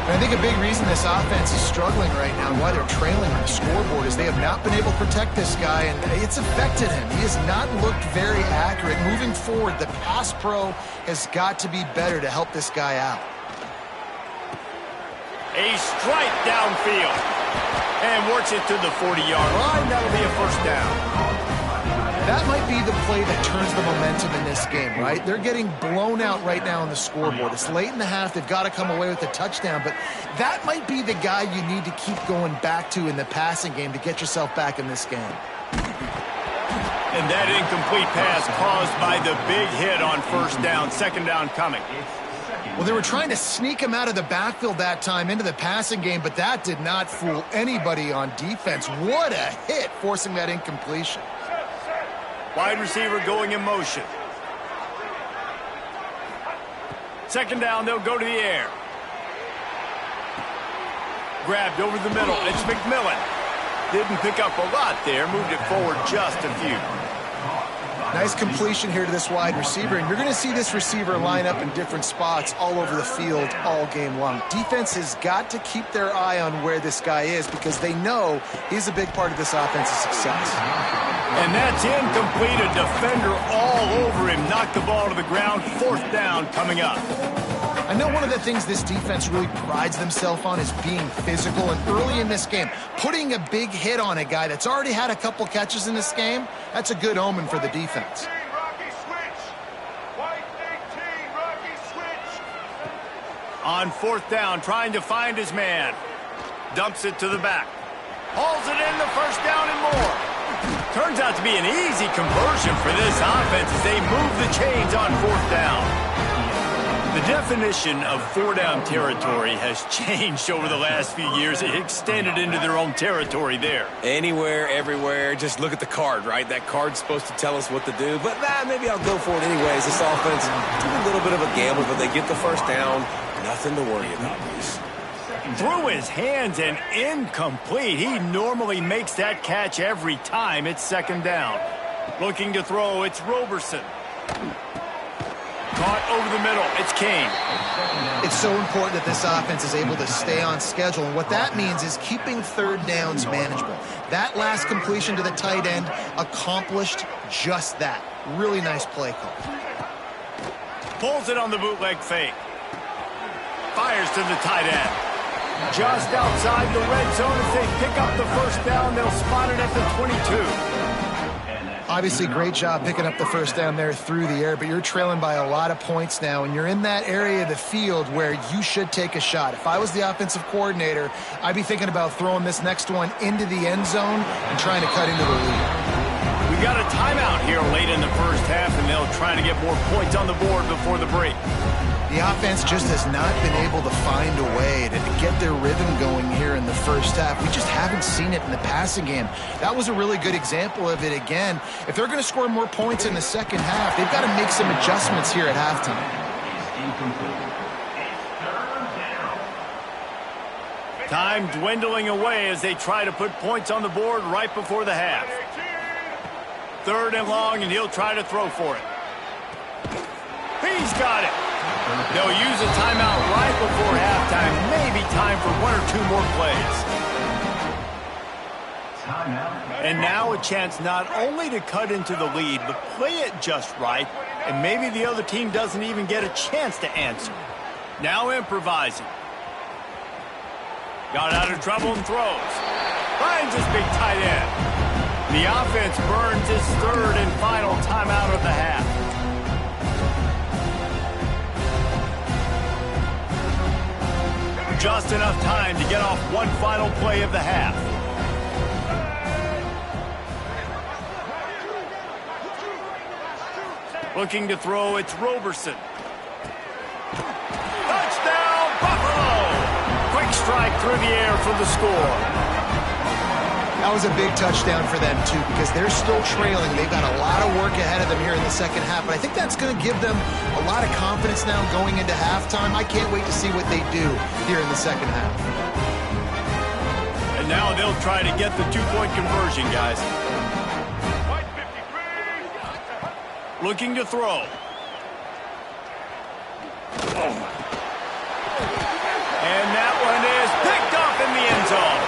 I think a big reason this offense is struggling right now and why they're trailing on the scoreboard is they have not been able to protect this guy, and it's affected him. He has not looked very accurate. Moving forward, the pass pro has got to be better to help this guy out. A strike downfield. And works it to the 40-yard line. That'll be a first down. That might be the play that turns the momentum in this game, right? They're getting blown out right now on the scoreboard. It's late in the half. They've got to come away with a touchdown, but that might be the guy you need to keep going back to in the passing game to get yourself back in this game. And that incomplete pass caused by the big hit on first down. 2nd down coming. Well, they were trying to sneak him out of the backfield that time into the passing game, but that did not fool anybody on defense. What a hit, forcing that incompletion. Wide receiver going in motion. 2nd down, they'll go to the air. Grabbed over the middle. It's McMillan. Didn't pick up a lot there. Moved it forward just a few. Nice completion here to this wide receiver, and you're going to see this receiver line up in different spots all over the field all game long. Defense has got to keep their eye on where this guy is because they know he's a big part of this offense's success. And that's incomplete. A defender all over him. Knocked the ball to the ground. 4th down coming up. I know one of the things this defense really prides themselves on is being physical, and early in this game, putting a big hit on a guy that's already had a couple catches in this game, that's a good omen for the defense. On 4th down, trying to find his man. Dumps it to the back. Hauls it in, the 1st down and more. Turns out to be an easy conversion for this offense as they move the chains on 4th down. The definition of 4-down territory has changed over the last few years. It extended into their own territory there. Anywhere, everywhere, just look at the card, right? That card's supposed to tell us what to do, but maybe I'll go for it anyways. This offense took a little bit of a gamble, but they get the 1st down. Nothing to worry about, Reese. Through his hands and incomplete. He normally makes that catch every time. It's 2nd down. Looking to throw, it's Roberson. Caught over the middle. It's Kane. It's so important that this offense is able to stay on schedule, and what that means is keeping 3rd downs manageable. That last completion to the tight end accomplished just that. Really nice play call. Pulls it on the bootleg fake. Fires to the tight end. Just outside the red zone as they pick up the 1st down. They'll spot it at the 22. Obviously, great job picking up the 1st down there through the air, but you're trailing by a lot of points now, and you're in that area of the field where you should take a shot. If I was the offensive coordinator, I'd be thinking about throwing this next one into the end zone and trying to cut into the lead. We got a timeout here late in the 1st half, and they'll try to get more points on the board before the break. The offense just has not been able to find a way to get their rhythm going here in the 1st half. We just haven't seen it in the passing game. That was a really good example of it again. If they're going to score more points in the 2nd half, they've got to make some adjustments here at halftime. Time dwindling away as they try to put points on the board right before the half. 3rd and long, and he'll try to throw for it. He's got it. They'll use a timeout right before halftime. Maybe time for 1 or 2 more plays. And now a chance not only to cut into the lead, but play it just right, and maybe the other team doesn't even get a chance to answer. Now improvising. Got out of trouble and throws. Finds his big tight end. The offense burns his 3rd and final timeout of the half. Just enough time to get off one final play of the half. Looking to throw, it's Roberson. Touchdown, Buffalo! Quick strike through the air for the score. That was a big touchdown for them, too, because they're still trailing. They've got a lot of work ahead of them here in the 2nd half, but I think that's going to give them a lot of confidence now going into halftime. I can't wait to see what they do here in the 2nd half. And now they'll try to get the 2-point conversion, guys. Looking to throw. And that one is picked up in the end zone.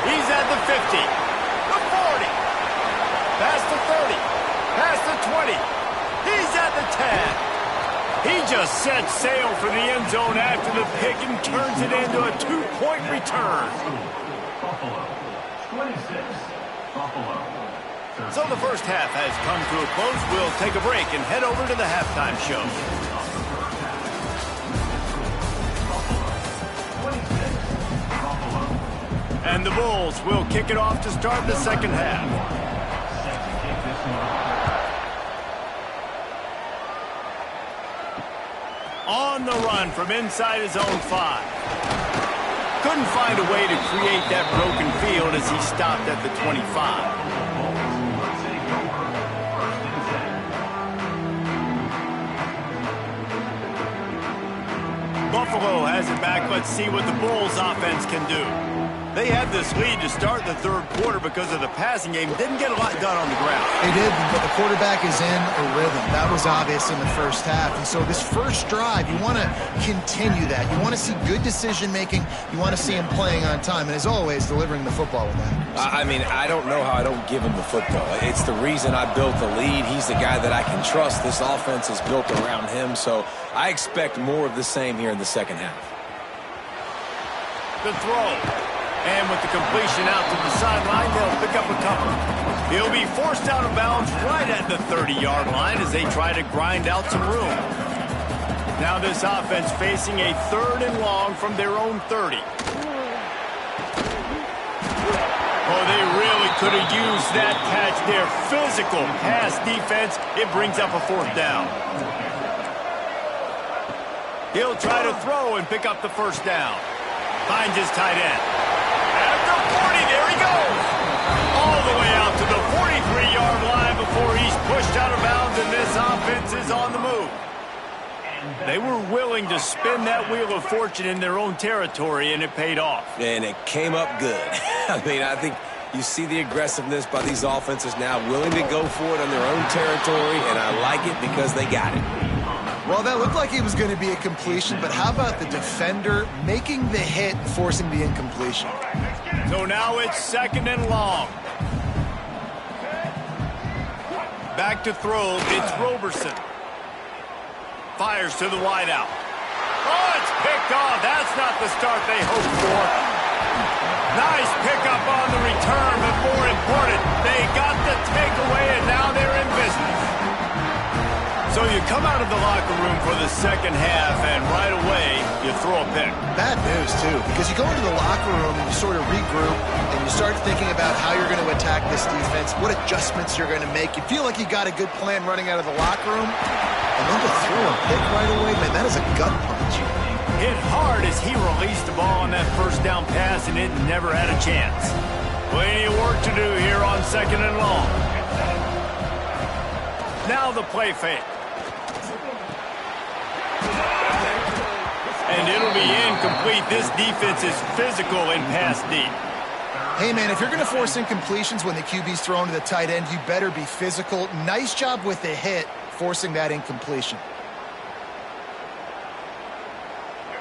He's at the 50, the 40, past the 30, past the 20. He's at the 10. He just set sail for the end zone after the pick and turns it into a 2-point return. Buffalo, 26, Buffalo. So the 1st half has come to a close. We'll take a break and head over to the halftime show. And the Bulls will kick it off to start the 2nd half. On the run from inside his own 5. Couldn't find a way to create that broken field as he stopped at the 25. Buffalo has it back. Let's see what the Bulls offense can do. They had this lead to start the third quarter because of the passing game. Didn't get a lot done on the ground. They did, but the quarterback is in a rhythm. That was obvious in the first half. And so this first drive, you want to continue that. You want to see good decision-making. You want to see him playing on time. And as always, delivering the football with that. I mean, I don't know how I don't give him the football. It's the reason I built the lead. He's the guy that I can trust. This offense is built around him. So I expect more of the same here in the second half. The throw. And with the completion out to the sideline, they'll pick up a couple. He'll be forced out of bounds right at the 30-yard line as they try to grind out some room. Now this offense facing a 3rd and long from their own 30. Oh, they really could have used that catch there. Physical pass defense. It brings up a 4th down. He'll try to throw and pick up the 1st down. Finds his tight end. At the 40, there he goes. All the way out to the 43-yard line before he's pushed out of bounds, and this offense is on the move. They were willing to spin that wheel of fortune in their own territory, and it paid off. And it came up good. I mean, I think you see the aggressiveness by these offenses now, willing to go for it on their own territory, and I like it because they got it. Well, that looked like it was going to be a completion, but how about the defender making the hit, forcing the incompletion? So now it's 2nd and long. Back to throw, it's Roberson. Fires to the wideout. Oh, it's picked off. That's not the start they hoped for. Nice pickup on the return, but more important, they got the takeaway, and now they're in business. So you come out of the locker room for the second half, and right away, you throw a pick. Bad news, too, because you go into the locker room and you sort of regroup, and you start thinking about how you're going to attack this defense, what adjustments you're going to make. You feel like you got a good plan running out of the locker room, and then to throw a pick right away, man, that is a gut punch. Hit hard as he released the ball on that 1st down pass, and it never had a chance. Plenty of work to do here on 2nd and long. Now the play fake. And it'll be incomplete. This defense is physical and pass deep. Hey, man, if you're going to force incompletions when the QB's thrown to the tight end, you better be physical. Nice job with the hit, forcing that incompletion.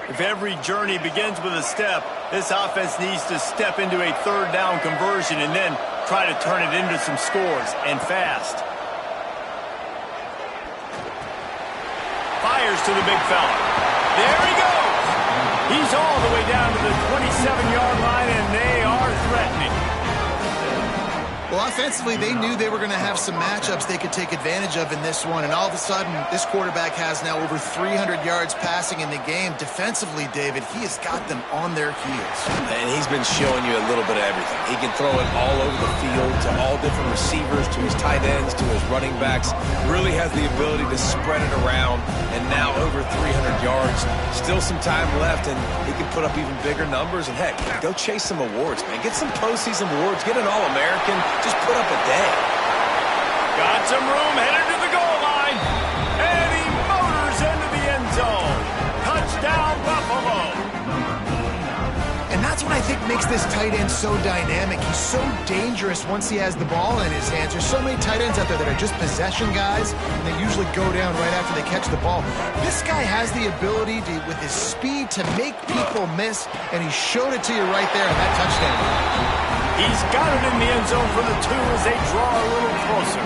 If every journey begins with a step, this offense needs to step into a 3rd down conversion and then try to turn it into some scores, and fast. Fires to the big fella. There he goes. He's all the way down to the 27-yard line, and they are threatening. Well, offensively, they knew they were going to have some matchups they could take advantage of in this one, and all of a sudden, this quarterback has now over 300 yards passing in the game. Defensively, David, he has got them on their heels. And he's been showing you a little bit of everything. He can throw it all over the field to all different receivers, to his tight ends, to his running backs. Really has the ability to spread it around, and now over 300 yards. Still some time left, and he can put up even bigger numbers. And, heck, go chase some awards, man. Get some postseason awards. Get an All-American. Just put up a day. Got some room, headed to the goal line. And he motors into the end zone. Touchdown, Buffalo. And that's what I think makes this tight end so dynamic. He's so dangerous once he has the ball in his hands. There's so many tight ends out there that are just possession guys, and they usually go down right after they catch the ball. This guy has the ability to, with his speed, to make people miss, and he showed it to you right there in that touchdown. He's got it in the end zone for the 2 as they draw a little closer.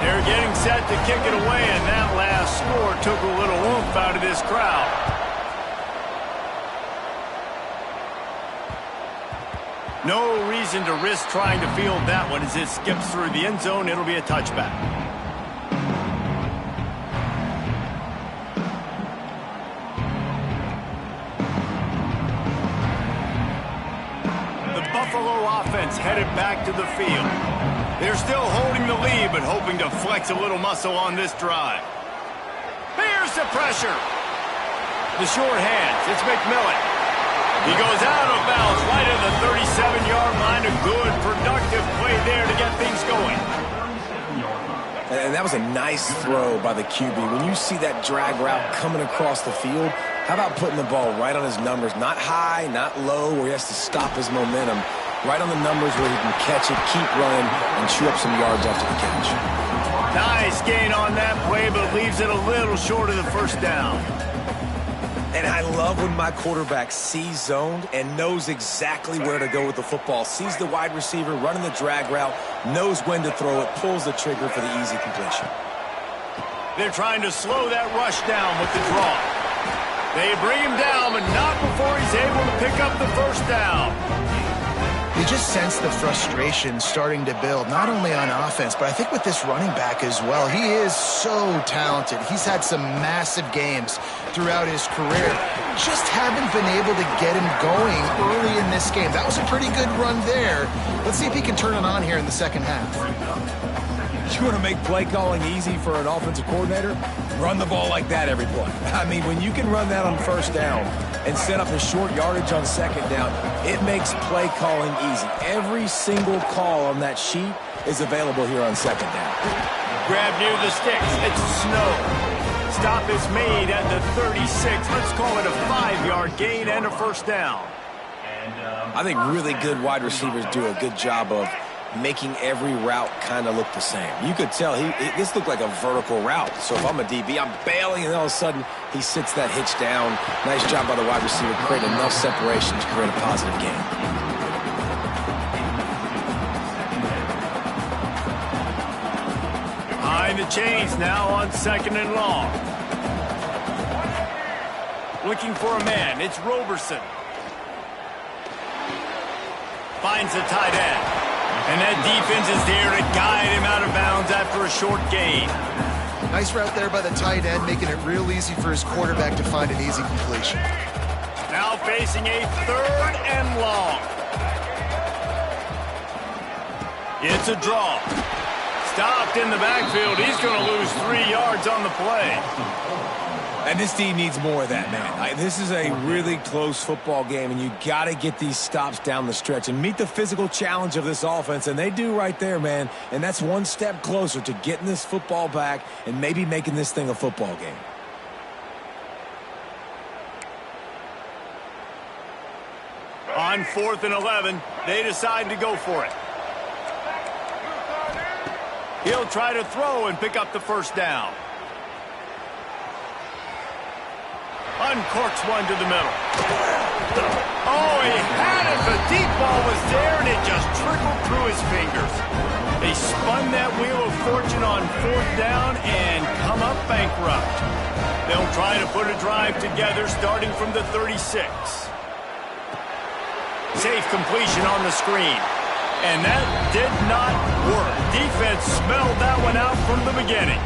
They're getting set to kick it away, and that last score took a little oomph out of this crowd. No reason to risk trying to field that one as it skips through the end zone. It'll be a touchback. The Buffalo offense headed back to the field. They're still holding the lead, but hoping to flex a little muscle on this drive. Here's the pressure. The short hands. It's McMillan. He goes out of bounds right at the 37-yard line. A good, productive play there to get things going. And that was a nice throw by the QB. When you see that drag route coming across the field, how about putting the ball right on his numbers? Not high, not low, where he has to stop his momentum. Right on the numbers where he can catch it, keep running, and chew up some yards after the catch. Nice gain on that play, but leaves it a little short of the first down. And I love when my quarterback sees zoned and knows exactly where to go with the football. Sees the wide receiver running the drag route, knows when to throw it, pulls the trigger for the easy completion. They're trying to slow that rush down with the draw. They bring him down, but not before he's able to pick up the first down. You just sense the frustration starting to build, not only on offense, but I think with this running back as well. He is so talented. He's had some massive games throughout his career. Just haven't been able to get him going early in this game. That was a pretty good run there. Let's see if he can turn it on here in the second half. You want to make play calling easy for an offensive coordinator? Run the ball like that every play. I mean, when you can run that on first down and set up a short yardage on second down, it makes play calling easy. Every single call on that sheet is available here on second down. Grab near the sticks. It's Snow. Stop is made at the 36. Let's call it a 5-yard gain and a first down. I think really good wide receivers do a good job of making every route kind of look the same. You could tell this looked like a vertical route. So if I'm a DB, I'm bailing, and all of a sudden he sits that hitch down. Nice job by the wide receiver, create enough separation to create a positive gain. Behind the chains now on second and long. Looking for a man. It's Roberson. Finds the tight end. And that defense is there to guide him out of bounds after a short gain. Nice route there by the tight end, making it real easy for his quarterback to find an easy completion. Now facing a third and long. It's a draw. Stopped in the backfield. He's going to lose 3 yards on the play. And this team needs more of that, man. This is a really close football game, and you got to get these stops down the stretch and meet the physical challenge of this offense, and they do right there, man. And that's one step closer to getting this football back and maybe making this thing a football game. On 4th and 11, they decide to go for it. He'll try to throw and pick up the first down. Uncorks one to the middle. Oh, he had it. The deep ball was there, and it just trickled through his fingers. They spun that wheel of fortune on 4th down and come up bankrupt. They'll try to put a drive together starting from the 36. Safe completion on the screen. And that did not work. Defense smelled that one out from the beginning.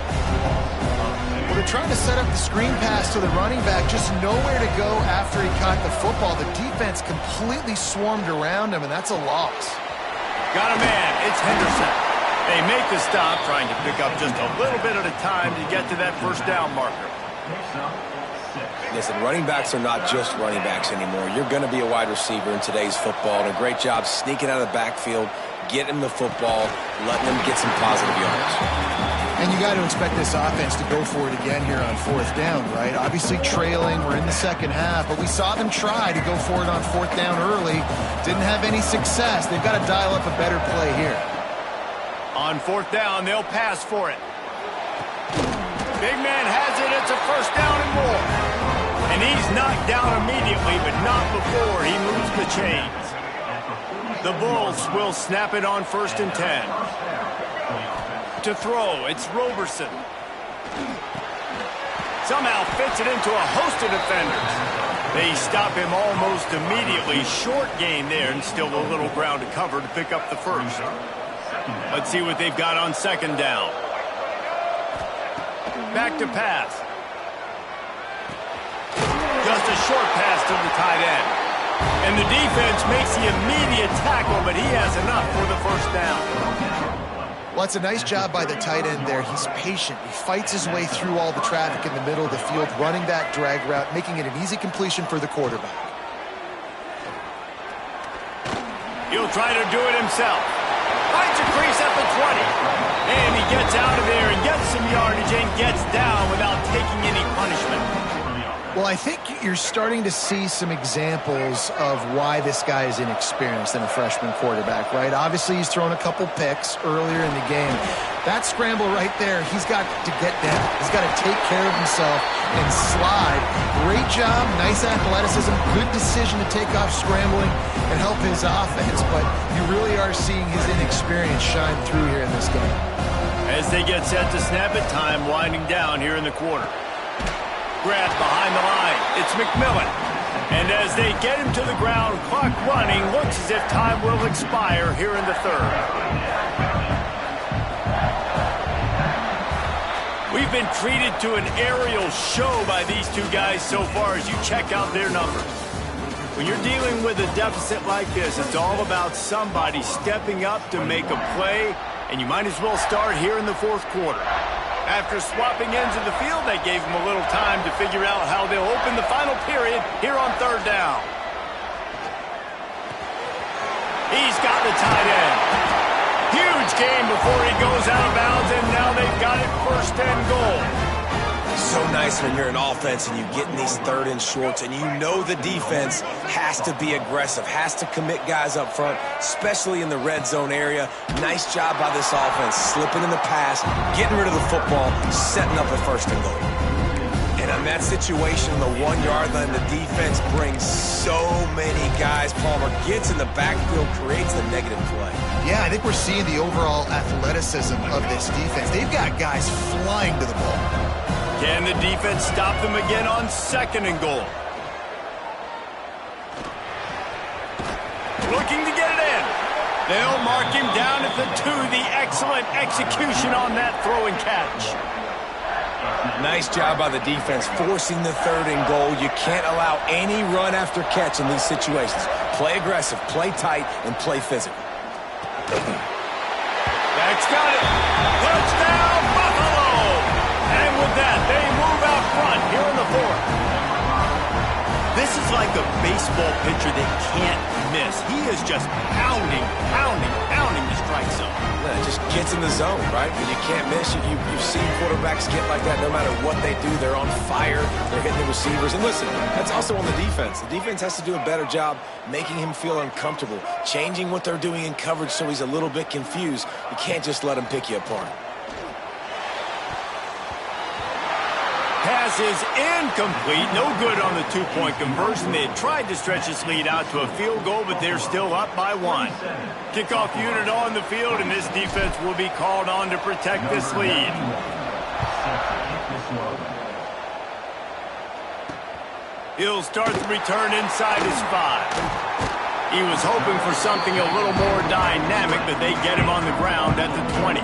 Well, they're trying to set up the screen pass to the running back, just nowhere to go after he caught the football. The defense completely swarmed around him, and that's a loss. Got a man. It's Henderson. They make the stop, trying to pick up just a little bit at a time to get to that first down marker. Listen, running backs are not just running backs anymore. You're going to be a wide receiver in today's football, and a great job sneaking out of the backfield, getting the football, letting them get some positive yards. And you got to expect this offense to go for it again here on 4th down, right? Obviously trailing, we're in the second half, but we saw them try to go for it on 4th down early. Didn't have any success. They've got to dial up a better play here. On 4th down, they'll pass for it. Big man has it. It's a first down and more. And he's knocked down immediately, but not before he moves the chains. The Bulls will snap it on 1st and 10. To throw, it's Roberson. Somehow fits it into a host of defenders. They stop him almost immediately. Short gain there, and still a little ground to cover to pick up the first. Let's see what they've got on 2nd down. Back to pass. Just a short pass to the tight end. And the defense makes the immediate tackle, but he has enough for the first down. Well, it's a nice job by the tight end there. He's patient. He fights his way through all the traffic in the middle of the field, running that drag route, making it an easy completion for the quarterback. He'll try to do it himself. Finds a crease at the 20. And he gets out of there and gets some yardage and gets down without taking any punishment. Well, I think you're starting to see some examples of why this guy is inexperienced in a freshman quarterback, right? Obviously, he's thrown a couple picks earlier in the game. That scramble right there, he's got to get down. He's got to take care of himself and slide. Great job, nice athleticism, good decision to take off scrambling and help his offense, but you really are seeing his inexperience shine through here in this game. As they get set to snap it, time winding down here in the quarter. Grab behind the line. It's McMillan. And as they get him to the ground, clock running, looks as if time will expire here in the third. We've been treated to an aerial show by these two guys so far as you check out their numbers. When you're dealing with a deficit like this, it's all about somebody stepping up to make a play, and you might as well start here in the fourth quarter. After swapping ends of the field, they gave him a little time to figure out how they'll open the final period here on third down. He's got the tight end. Huge game before he goes out of bounds, and now they've got it first and goal. So nice when you're an offense and you get in these third and shorts and you know the defense has to be aggressive, has to commit guys up front, especially in the red zone area. Nice job by this offense, slipping in the pass, getting rid of the football, setting up a first and goal. And on that situation, the 1 yard line, the defense brings so many guys. Palmer gets in the backfield, creates the negative play. Yeah, I think we're seeing the overall athleticism of this defense. They've got guys flying to the ball. Can the defense stop them again on second and goal? Looking to get it in. They'll mark him down at the 2. The excellent execution on that throw and catch. Nice job by the defense forcing the third and goal. You can't allow any run after catch in these situations. Play aggressive, play tight, and play physical. That's got it. Touchdown, Buffalo! And with that, they move out front here in the fourth. This is like a baseball pitcher that can't miss. He is just pounding the strike zone. Yeah, it just gets in the zone, right? When you can't miss, you've seen quarterbacks get like that no matter what they do. They're on fire. They're hitting the receivers. And listen, that's also on the defense. The defense has to do a better job making him feel uncomfortable, changing what they're doing in coverage so he's a little bit confused. You can't just let him pick you apart. Pass is incomplete. No good on the two-point conversion. They had tried to stretch this lead out to a field goal, but they're still up by 1. Kickoff unit on the field, and this defense will be called on to protect this lead. He'll start the return inside his 5. He was hoping for something a little more dynamic, but they get him on the ground at the 20.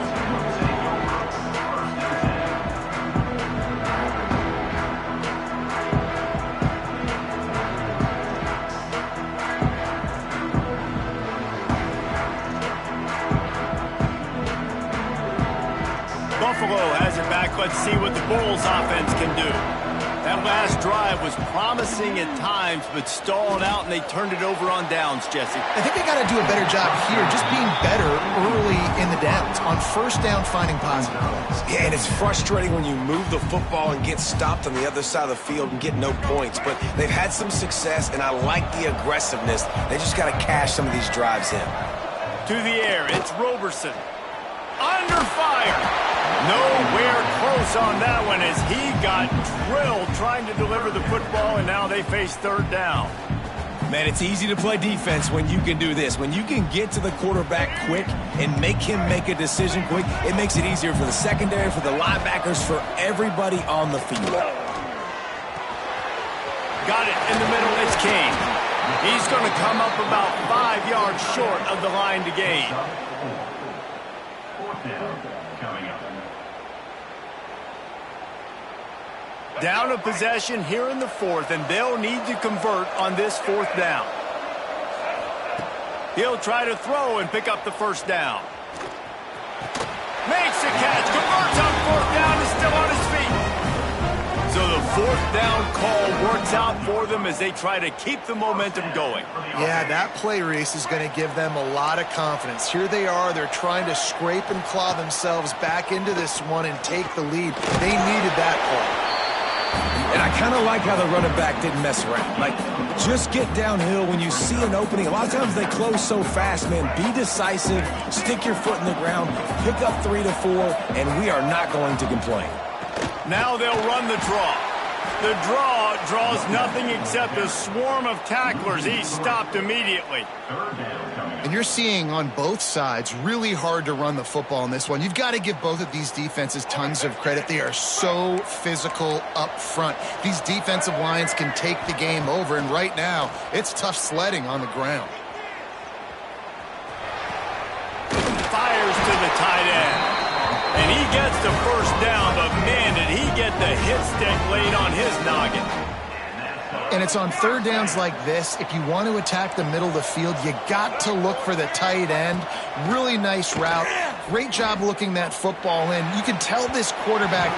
Buffalo has it back. Let's see what the Bulls offense can do. That last drive was promising at times, but stalled out, and they turned it over on downs, Jesse. I think they got to do a better job here, just being better early in the downs. On first down, finding positive plays. Yeah, and it's frustrating when you move the football and get stopped on the other side of the field and get no points. But they've had some success, and I like the aggressiveness. They just got to cash some of these drives in. To the air, it's Roberson. Under fire. Nowhere close on that one as he got drilled trying to deliver the football, and now they face third down. Man, it's easy to play defense when you can do this. When you can get to the quarterback quick and make him make a decision quick, it makes it easier for the secondary, for the linebackers, for everybody on the field. Got it in the middle. It's Kane. He's going to come up about 5 yards short of the line to gain. Fourth down coming up. Down a possession here in the fourth, and they'll need to convert on this fourth down. He'll try to throw and pick up the first down. Makes the catch, converts on fourth down, is still on his feet. So the fourth down call works out for them as they try to keep the momentum going. Yeah, that play, Reese, is going to give them a lot of confidence. Here they are. They're trying to scrape and claw themselves back into this one and take the lead. They needed that play. And I kind of like how the running back didn't mess around. Like, just get downhill when you see an opening. A lot of times they close so fast, man. Be decisive, stick your foot in the ground, pick up 3 to 4, and we are not going to complain. Now they'll run the draw. The draw draws nothing except a swarm of tacklers. He's stopped immediately. And you're seeing on both sides really hard to run the football in this one. You've got to give both of these defenses tons of credit. They are so physical up front. These defensive lines can take the game over, and right now, it's tough sledding on the ground. Fires to the tight end. And he gets the first down, but man, did he get the hit stick laid on his noggin. And it's on third downs like this. If you want to attack the middle of the field, you got to look for the tight end. Really nice route. Great job looking that football in. You can tell this quarterback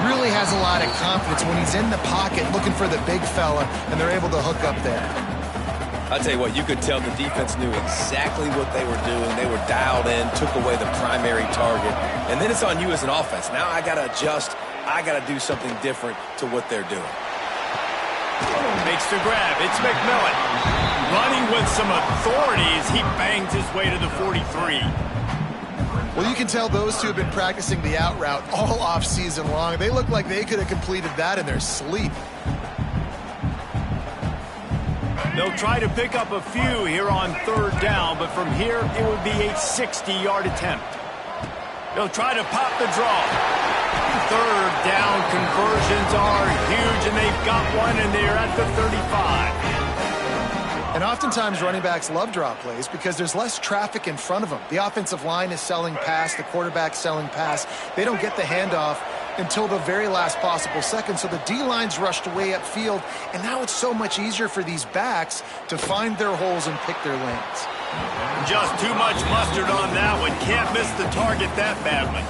really has a lot of confidence when he's in the pocket looking for the big fella, and they're able to hook up there. I'll tell you what, you could tell the defense knew exactly what they were doing. They were dialed in, took away the primary target. And then it's on you as an offense. Now I got to adjust. I got to do something different to what they're doing. Makes the grab. It's McMillan. Running with some authority as he bangs his way to the 43. Well, you can tell those two have been practicing the out route all off season long. They look like they could have completed that in their sleep. They'll try to pick up a few here on third down, but from here it would be a 60-yard attempt. They'll try to pop the draw. Third down conversions are huge, and they've got one, and they're at the 35. And oftentimes running backs love draw plays because there's less traffic in front of them. The offensive line is selling pass, the quarterback's selling pass. They don't get the handoff until the very last possible second, so the D-line's rushed way upfield, and now it's so much easier for these backs to find their holes and pick their lanes. Just too much mustard on that one. Can't miss the target that badly.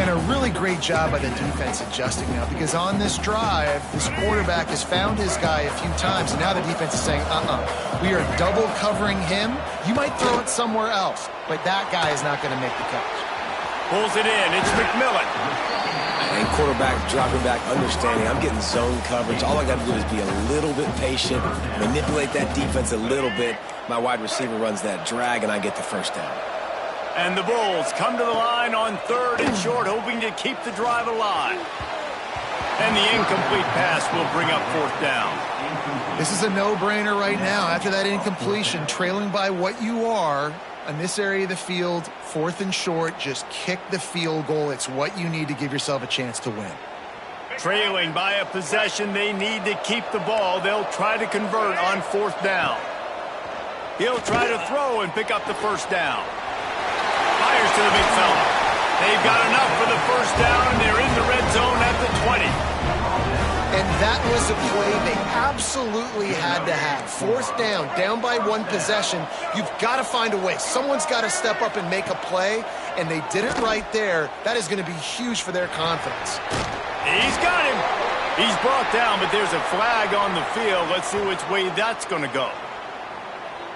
And a really great job by the defense adjusting now, because on this drive, this quarterback has found his guy a few times, and now the defense is saying, we are double covering him. You might throw it somewhere else, but that guy is not going to make the catch. Pulls it in. It's McMillan. And quarterback dropping back, understanding I'm getting zone coverage. All I got to do is be a little bit patient, manipulate that defense a little bit. My wide receiver runs that drag, and I get the first down. And the Bulls come to the line on third and short, hoping to keep the drive alive. And the incomplete pass will bring up fourth down. This is a no-brainer right now. After that incompletion, trailing by what you are in this area of the field, fourth and short, just kick the field goal. It's what you need to give yourself a chance to win. Trailing by a possession, they need to keep the ball. They'll try to convert on fourth down. He'll try to throw and pick up the first down. Fires to the big fella. They've got enough for the first down, and they're in the red zone at the 20. And that was a play they absolutely had to have. Fourth down by one possession. You've got to find a way. Someone's got to step up and make a play, and they did it right there. That is going to be huge for their confidence. He's got him. He's brought down, but there's a flag on the field. Let's see which way that's going to go.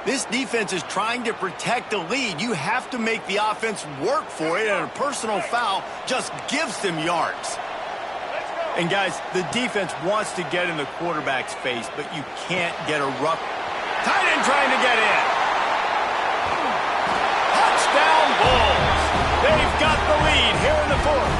This defense is trying to protect the lead. You have to make the offense work for it, and a personal foul just gives them yards. And, guys, the defense wants to get in the quarterback's face, but you can't get a rough. Tight end trying to get in. Touchdown Bulls. They've got the lead here in the fourth.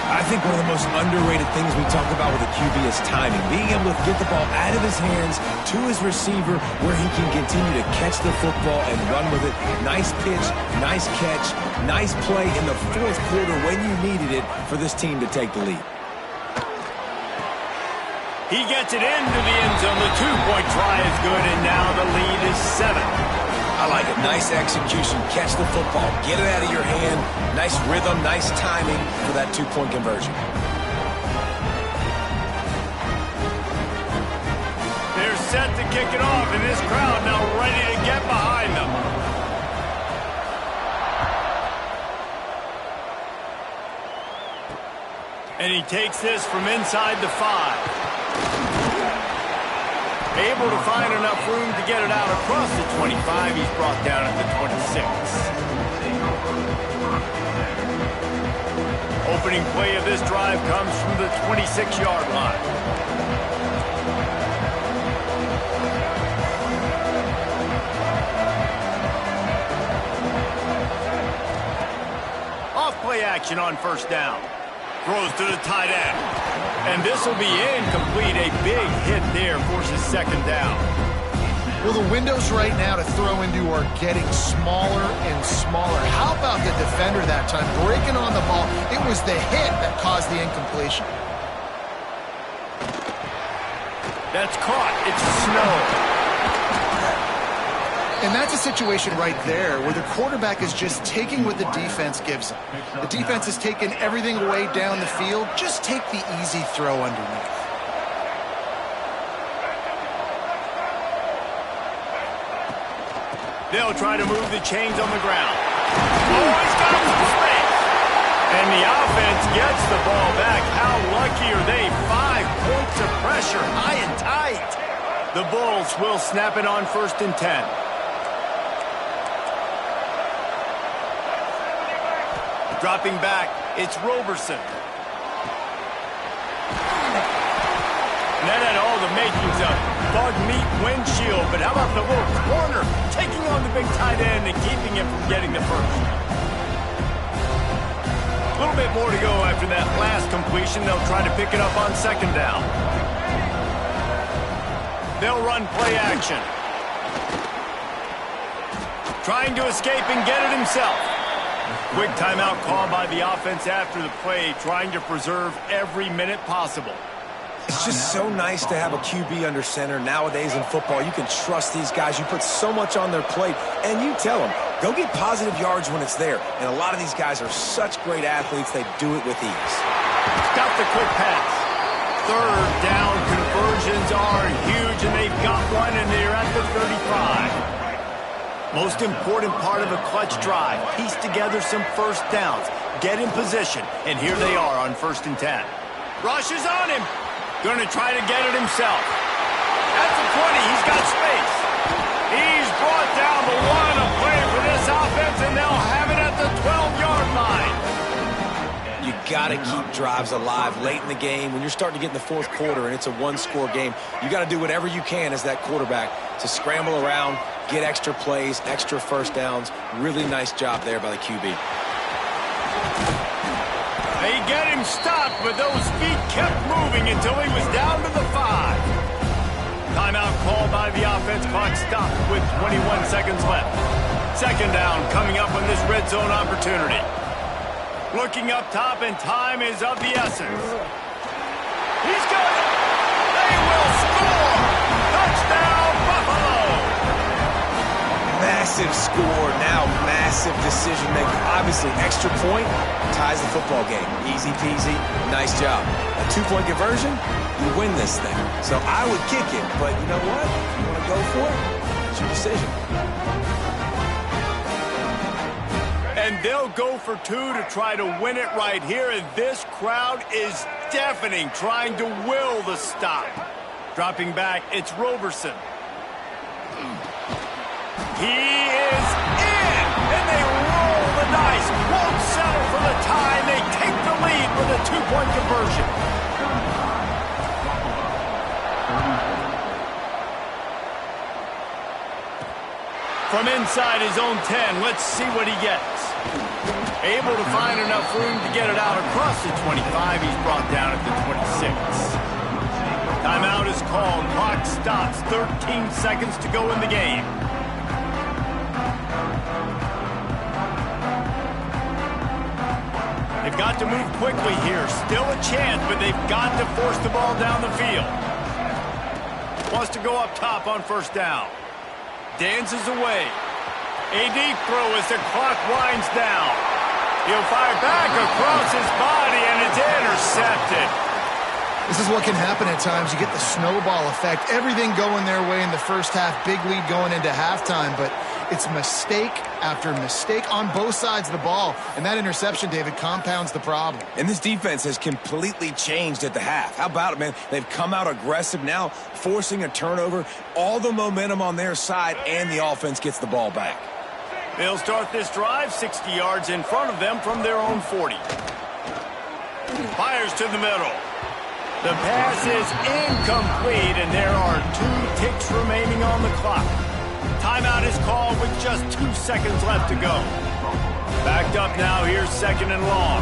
I think one of the most underrated things we talk about with a QB is timing. Being able to get the ball out of his hands to his receiver where he can continue to catch the football and run with it. Nice pitch, nice catch, nice play in the fourth quarter when you needed it for this team to take the lead. He gets it into the end zone. The two-point try is good, and now the lead is 7. I like it. Nice execution. Catch the football. Get it out of your hand. Nice rhythm, nice timing for that two-point conversion. They're set to kick it off, and this crowd now ready to get behind them. And he takes this from inside the 5. Able to find enough room to get it out across the 25. He's brought down at the 26. Opening play of this drive comes from the 26-yard line. Off-play action on first down. Throws to the tight end. And this will be incomplete. A big hit there forces second down. Well, the windows right now to throw into are getting smaller and smaller. How about the defender that time breaking on the ball? It was the hit that caused the incompletion. That's caught. It's snow. And that's a situation right there where the quarterback is just taking what the defense gives him. The defense has taken everything away down the field. Just take the easy throw underneath. They'll try to move the chains on the ground. Oh, he's got some space. And the offense gets the ball back. How lucky are they? 5 points of pressure, high and tight. The Bulls will snap it on 1st and 10. Dropping back, it's Roberson. And that had all the makings of bug meat windshield, but how about the little corner taking on the big tight end and keeping him from getting the first? A little bit more to go after that last completion. They'll try to pick it up on second down. They'll run play action. Trying to escape and get it himself. Quick timeout call by the offense after the play, trying to preserve every minute possible. It's just so nice to have a QB under center. Nowadays in football, you can trust these guys. You put so much on their plate, and you tell them, go get positive yards when it's there. And a lot of these guys are such great athletes, they do it with ease. Got the quick pass. Third down conversions are huge, and they've got one, and they're at the 35. Most important part of a clutch drive, piece together some first downs, get in position, and here they are on 1st and 10. Rushes on him. Going to try to get it himself. At the 20, he's got space. He's brought down the 1, a play for this offense, and they'll have it at the 12-yard line. You got to keep drives alive late in the game. When you're starting to get in the 4th quarter and it's a 1-score game, you got to do whatever you can as that quarterback to scramble around, get extra plays, extra first downs. Really nice job there by the QB. They get him stopped, but those feet kept moving until he was down to the 5. Timeout called by the offense. Clock stopped with 21 seconds left. Second down coming up on this red zone opportunity. Looking up top, and time is of the essence. He's got it. They will score. Touchdown, Buffalo. Massive score, now massive decision making. Obviously, extra point ties the football game. Easy peasy, nice job. A 2-point conversion, you win this thing. So I would kick it, but you know what? If you want to go for it, it's your decision. And they'll go for 2 to try to win it right here, and this crowd is deafening, trying to will the stop. Dropping back, it's Roberson. He is in, and they roll the dice. Won't settle for the tie. They take the lead with a 2-point conversion. From inside his own 10, let's see what he gets. Able to find enough room to get it out across the 25. He's brought down at the 26. Timeout is called. Clock stops. 13 seconds to go in the game. They've got to move quickly here. Still a chance, but they've got to force the ball down the field. Wants to go up top on first down. Dances away. A deep throw as the clock winds down. He'll fire back across his body, and it's intercepted. This is what can happen at times. You get the snowball effect. Everything going their way in the first half. Big lead going into halftime, but It's mistake after mistake on both sides of the ball. And that interception, David, compounds the problem. And this defense has completely changed at the half. How about it, man? They've come out aggressive now, forcing a turnover. All the momentum on their side, and the offense gets the ball back. They'll start this drive 60 yards in front of them from their own 40. Fires to the middle. The pass is incomplete, and there are 2 ticks remaining on the clock. Timeout is called with just 2 seconds left to go. Backed up now, here's 2nd and long.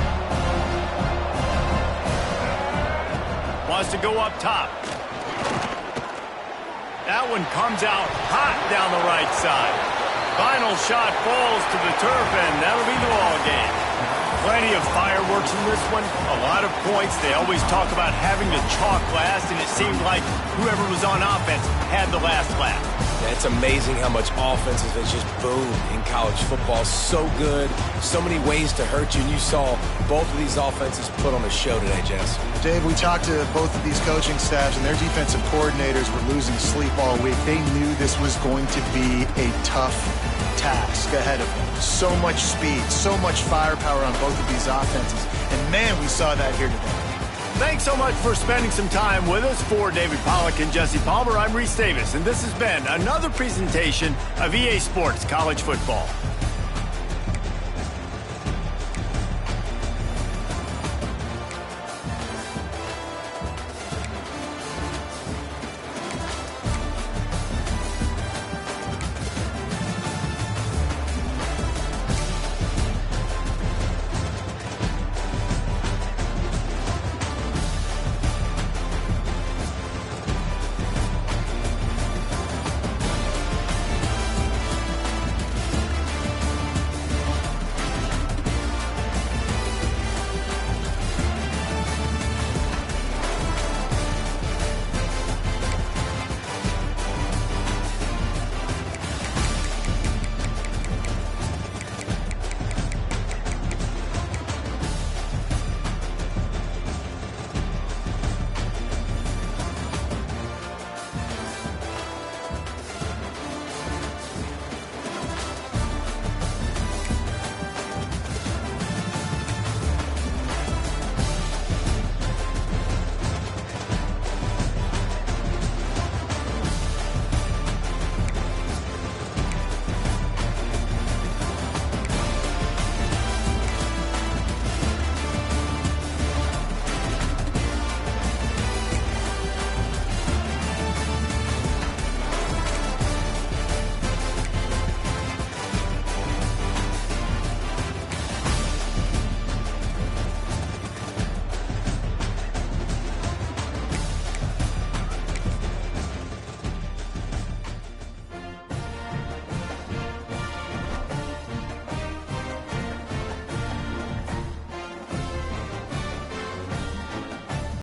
Wants to go up top. That one comes out hot down the right side. Final shot falls to the turf, and that'll be the ball game. Plenty of fireworks in this one, a lot of points. They always talk about having to chalk last, and it seemed like whoever was on offense had the last laugh. Yeah, it's amazing how much offenses has just boomed in college football. So good, so many ways to hurt you, and you saw both of these offenses put on a show today, Jess. Dave, we talked to both of these coaching staffs, and their defensive coordinators were losing sleep all week. They knew this was going to be a tough task ahead of them. So much speed, so much firepower on both of these offenses. And, man, we saw that here today. Thanks so much for spending some time with us. For David Pollack and Jesse Palmer, I'm Reese Davis, and this has been another presentation of EA Sports College Football.